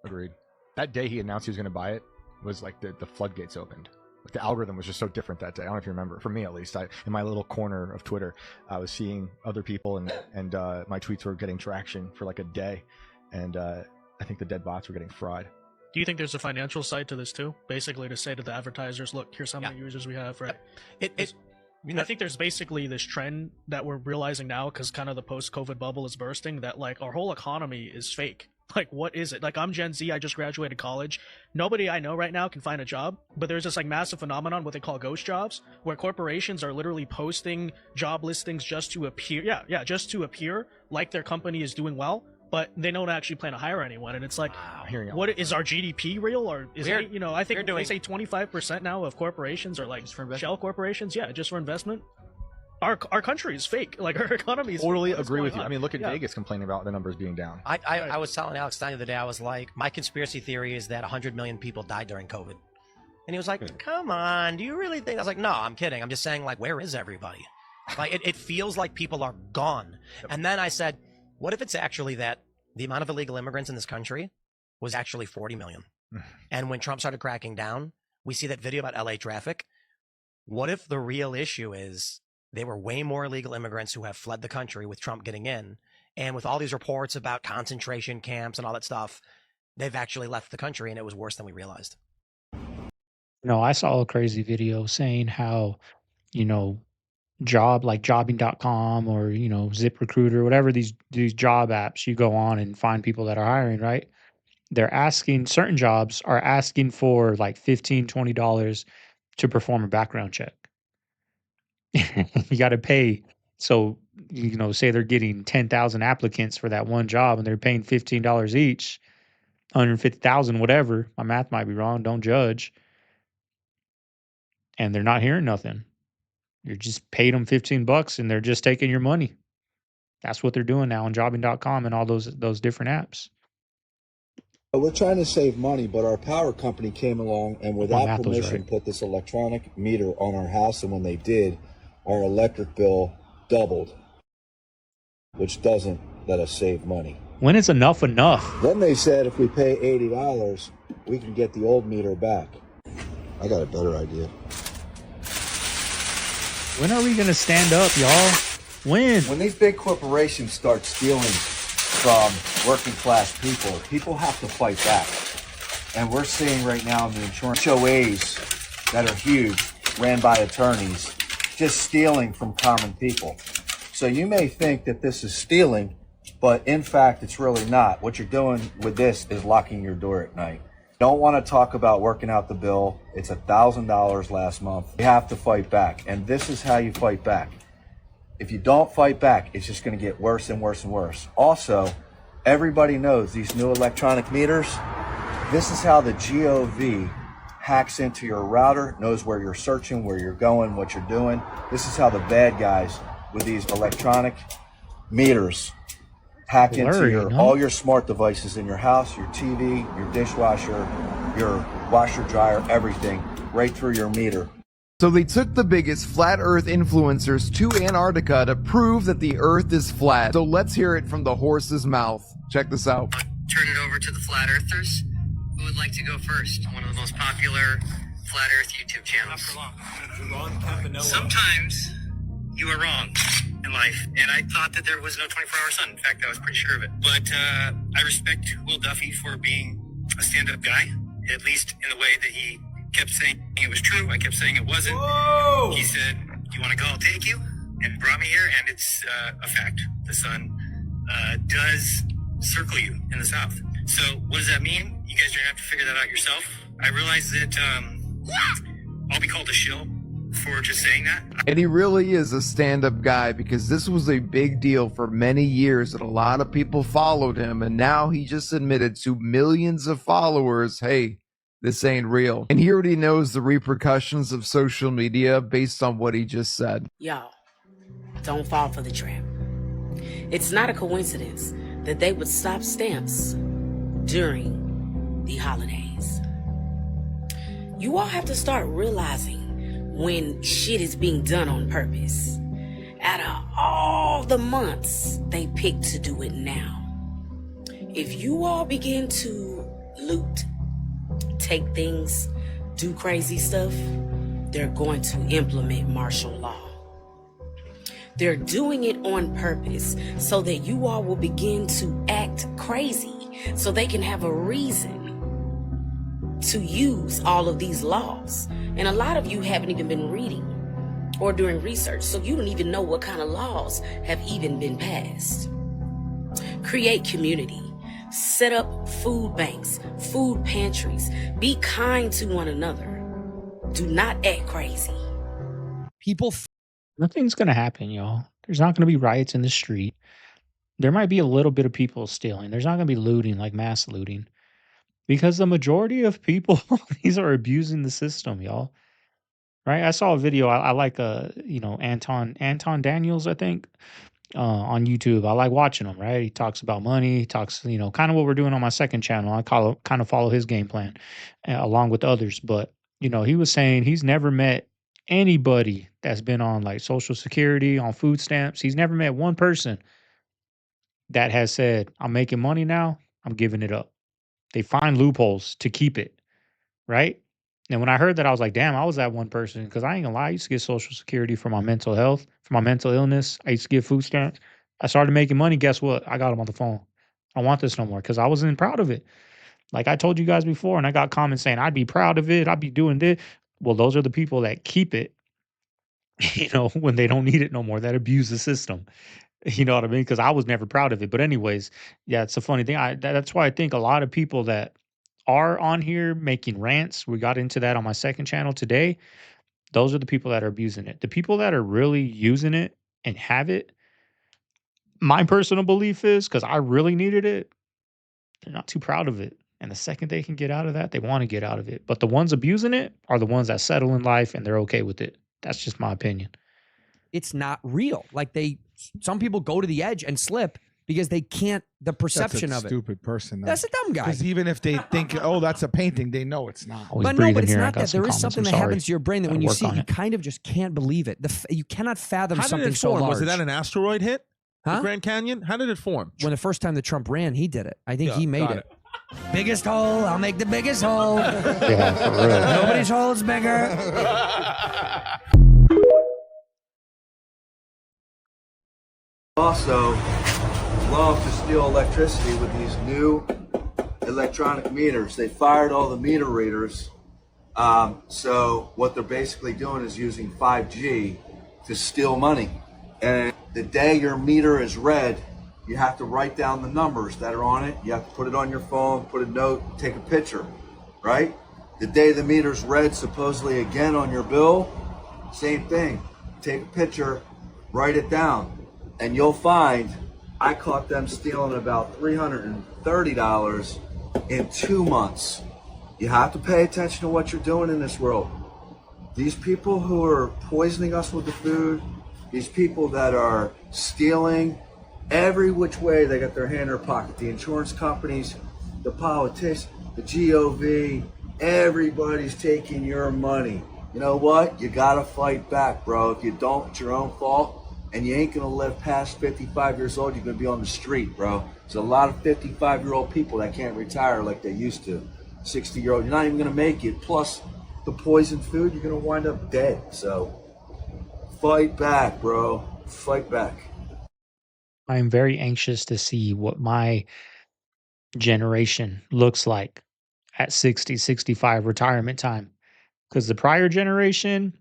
Agreed. That day he announced he was going to buy it was like the floodgates opened. Like the algorithm was just so different that day. I don't know if you remember. For me, at least, in my little corner of Twitter, I was seeing other people, and my tweets were getting traction for like a day, and I think the dead bots were getting fried. Do you think there's a financial side to this too? Basically, to say to the advertisers, "Look, here's how many users we have." Right. I think there's basically this trend that we're realizing now, because kind of the post-COVID bubble is bursting, that like our whole economy is fake. Like, what is it? Like, I'm Gen Z. I just graduated college. Nobody I know right now can find a job. But there's this like massive phenomenon, what they call ghost jobs, where corporations are literally posting job listings just to appear. Just to appear like their company is doing well, but they don't actually plan to hire anyone. And it's like, what is our GDP real, or is it? You know, I think they say 25% now of corporations are like shell corporations. Yeah, just for investment. our country is fake. Like our economy is Totally fake. What is agree with going you. on? I mean, look at Yeah. Vegas complaining about the numbers being down. I was telling Alex the other day, I was like, my conspiracy theory is that 100 million people died during COVID. And he was like, come on, do you really think? I was like, no, I'm kidding. I'm just saying, like, where is everybody? Like, it feels like people are gone. And then I said, what if it's actually that the amount of illegal immigrants in this country was actually 40 million? And when Trump started cracking down, we see that video about LA traffic. What if the real issue is there were way more illegal immigrants who have fled the country with Trump getting in? And with all these reports about concentration camps and all that stuff, they've actually left the country and it was worse than we realized. No, I saw a crazy video saying how, you know, like jobbing.com or, ZipRecruiter, whatever these job apps you go on and find people that are hiring, right? They're asking certain jobs are asking for like $15, $20 to perform a background check. You got to pay. So, say they're getting 10,000 applicants for that one job and they're paying $15 each, 150,000, whatever. My math might be wrong. Don't judge. And they're not hearing nothing. You're just paid them $15 and they're just taking your money. That's what they're doing now on jobbing.com and all those different apps. We're trying to save money, but our power company came along and without permission put this electronic meter on our house, and when they did, our electric bill doubled, which doesn't let us save money. When is enough? Then they said if we pay $80, we can get the old meter back. I got a better idea. When are we going to stand up, y'all? When these big corporations start stealing from working class people, people have to fight back. And we're seeing right now in the insurance HOAs that are huge, ran by attorneys, just stealing from common people. So you may think that this is stealing, but in fact, it's really not. What you're doing with this is locking your door at night. Don't want to talk about working out the bill. It's $1,000 last month. You have to fight back. And this is how you fight back. If you don't fight back, it's just going to get worse and worse and worse. Also, everybody knows these new electronic meters, this is how the GOV hacks into your router, knows where you're searching, where you're going, what you're doing. This is how the bad guys with these electronic meters hack into all your smart devices in your house, your TV, your dishwasher, your washer, dryer, everything, right through your meter. So they took the biggest flat earth influencers to Antarctica to prove that the earth is flat. So let's hear it from the horse's mouth. Check this out. Turn it over to the flat earthers. Who would like to go first? One of the most popular flat earth YouTube channels. Sometimes you are wrong in life, and I thought that there was no 24-hour sun. In fact, I was pretty sure of it. But I respect Will Duffy for being a stand-up guy, at least in the way that he kept saying it was true. I kept saying it wasn't. Whoa! He said, "Do you want to go? I'll take you," and brought me here, and it's a fact. The sun does circle you in the south. So what does that mean? You guys are gonna have to figure that out yourself. I realize that I'll be called a shill for just saying that. And he really is a stand-up guy, because this was a big deal for many years and a lot of people followed him, and now he just admitted to millions of followers, hey, this ain't real. And he already knows the repercussions of social media based on what he just said. Y'all, don't fall for the trap. It's not a coincidence that they would stop stamps during the holidays. You all have to start realizing when shit is being done on purpose. Out of all the months, they picked to do it now. If you all begin to loot, take things, do crazy stuff, they're going to implement martial law. They're doing it on purpose so that you all will begin to act crazy, so they can have a reason to use all of these laws. And a lot of you haven't even been reading or doing research, so you don't even know what kind of laws have even been passed. Create community. Set up food banks, food pantries. Be kind to one another. Do not act crazy. Nothing's going to happen, y'all. There's not going to be riots in the street. There might be a little bit of people stealing. There's not going to be looting, like mass looting. Because the majority of people, these are abusing the system, y'all. right? I saw a video. I like Anton Daniels, I think, on YouTube. I like watching him. Right, he talks about money. He talks, kind of what we're doing on my second channel. I kind of follow his game plan along with others. But he was saying he's never met anybody that's been on like Social Security, on food stamps. He's never met one person that has said, "I'm making money now. I'm giving it up." They find loopholes to keep it, right? And when I heard that, I was like, damn, I was that one person. Because I ain't gonna lie, I used to get Social Security for my mental health, for my mental illness. I used to get food stamps. I started making money. Guess what? I got them on the phone. I don't want this no more because I wasn't proud of it. Like I told you guys before, and I got comments saying, I'd be proud of it. I'd be doing this. Well, those are the people that keep it, when they don't need it no more, that abuse the system. You know what I mean? Because I was never proud of it. But anyways, yeah, it's a funny thing. That's why I think a lot of people that are on here making rants, we got into that on my second channel today. Those are the people that are abusing it. The people that are really using it and have it, my personal belief is, because I really needed it, they're not too proud of it. And the second they can get out of that, they want to get out of it. But the ones abusing it are the ones that settle in life and they're okay with it. That's just my opinion. It's not real. Like some people go to the edge and slip because they can't, the perception That's a of it. stupid person. That's a dumb guy. Because even if they think, oh, that's a painting, they know it's not. But no, but it's not that. There is something that happens to your brain that when you see it, you kind of just can't believe it. You cannot fathom How did something it so form? large. Was it that an asteroid hit? Huh? The Grand Canyon? How did it form? When the first time that Trump ran, he did it. I think he made got it. Biggest hole, I'll make the biggest hole. Yeah, for real. Nobody's hole's bigger. Also love to steal electricity with these new electronic meters. They fired all the meter readers. So what they're basically doing is using 5G to steal money. And the day your meter is read, you have to write down the numbers that are on it. You have to put it on your phone, put a note, take a picture, right? The day the meter's read, supposedly again on your bill, same thing. Take a picture, write it down. And you'll find I caught them stealing about $330 in 2 months. You have to pay attention to what you're doing in this world. These people who are poisoning us with the food, these people that are stealing, every which way they got their hand in their pocket. The insurance companies, the politicians, the GOV, everybody's taking your money. You know what? You gotta fight back, bro. If you don't, it's your own fault. And you ain't gonna live past 55 years old. You're gonna be on the street, bro. There's a lot of 55-year-old people that can't retire like they used to. 60-year-old, you're not even gonna make it. Plus, the poisoned food, you're gonna wind up dead. So, fight back, bro. Fight back. I'm very anxious to see what my generation looks like at 60, 65 retirement time. Because the prior generation,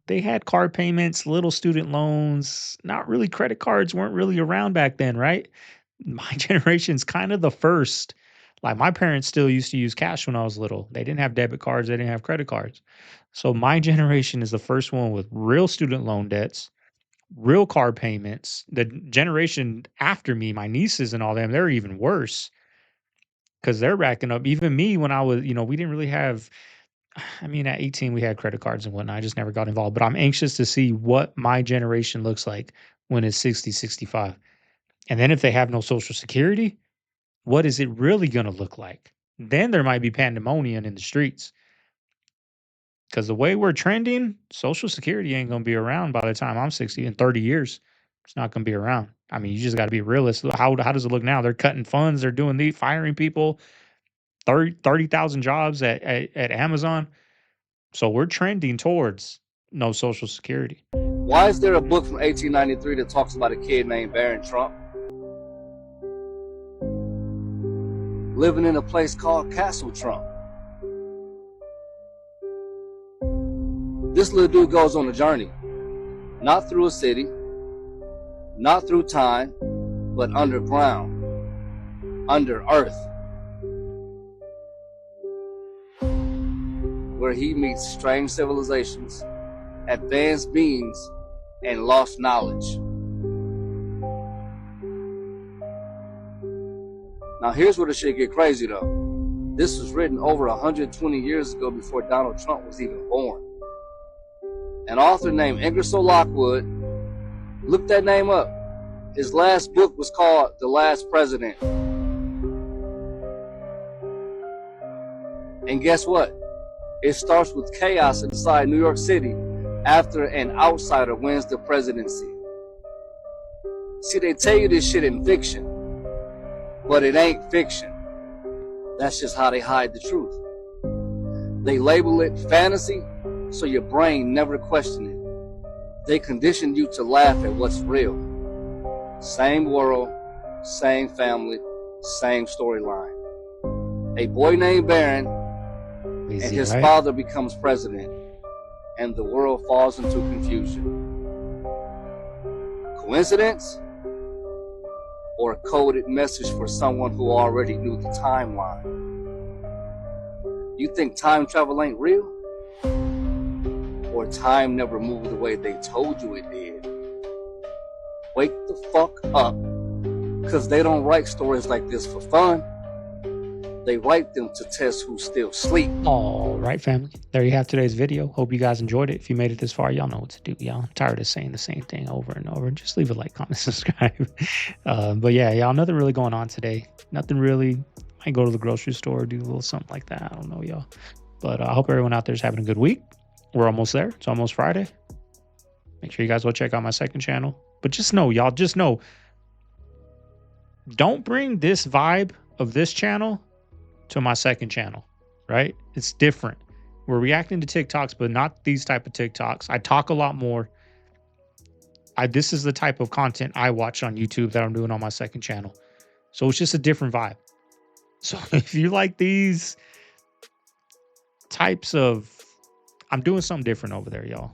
they had car payments, little student loans, not really credit cards weren't really around back then, right? My generation's kind of the first. Like my parents still used to use cash when I was little. They didn't have debit cards, they didn't have credit cards. So my generation is the first one with real student loan debts, real car payments. The generation after me, my nieces and all them, they're even worse because they're racking up. Even me, when I was, we didn't really have, I mean, at 18, we had credit cards and whatnot. I just never got involved. But I'm anxious to see what my generation looks like when it's 60, 65. And then if they have no Social Security, what is it really going to look like? Then there might be pandemonium in the streets. Because the way we're trending, Social Security ain't going to be around by the time I'm 60 in 30 years. It's not going to be around. I mean, you just got to be realistic. How does it look now? They're cutting funds. They're doing firing people. 30,000 jobs at Amazon. So we're trending towards no Social Security. Why is there a book from 1893 that talks about a kid named Barron Trump living in a place called Castle Trump? This little dude goes on a journey, not through a city, not through time, but underground, under earth, where he meets strange civilizations, advanced beings, and lost knowledge. Now here's where the shit get crazy though. This was written over 120 years ago before Donald Trump was even born. an author named Ingersoll Lockwood. Look that name up. His last book was called The Last President. And guess what? It starts with chaos inside New York City after an outsider wins the presidency. See, they tell you this shit in fiction, but it ain't fiction. That's just how they hide the truth. They label it fantasy, so your brain never question it. They condition you to laugh at what's real. Same world, same family, same storyline. A boy named Barron and his father becomes president, and the world falls into confusion. Coincidence? Or a coded message for someone who already knew the timeline? You think time travel ain't real? Or time never moved the way they told you it did? Wake the fuck up, because they don't write stories like this for fun. They write them to test who's still asleep. All right, family. There you have today's video. Hope you guys enjoyed it. If you made it this far, y'all know what to do. Y'all, I'm tired of saying the same thing over and over. Just leave a like, comment, subscribe. But yeah, y'all, nothing really going on today. Nothing really. Might go to the grocery store, do a little something like that. I don't know, y'all. But I hope everyone out there is having a good week. We're almost there. It's almost Friday. Make sure you guys go check out my second channel. But just know, y'all, just know, don't bring this vibe of this channel to my second channel, right? It's different. We're reacting to TikToks, but not these type of TikToks. I talk a lot more. This is the type of content I watch on YouTube that I'm doing on my second channel. So it's just a different vibe. So if you like these types of, I'm doing something different over there, y'all.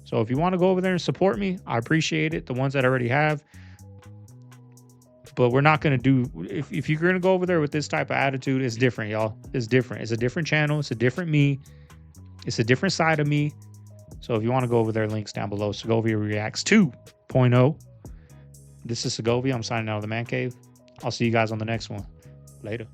So if you want to go over there and support me, I appreciate it. The ones that I already have. But we're not going to do, if you're going to go over there with this type of attitude, it's different, y'all. It's different. It's a different channel. It's a different me. It's a different side of me. So if you want to go over there, links down below. Segovia Reacts 2.0. This is Segovia. I'm signing out of the Man Cave. I'll see you guys on the next one. Later.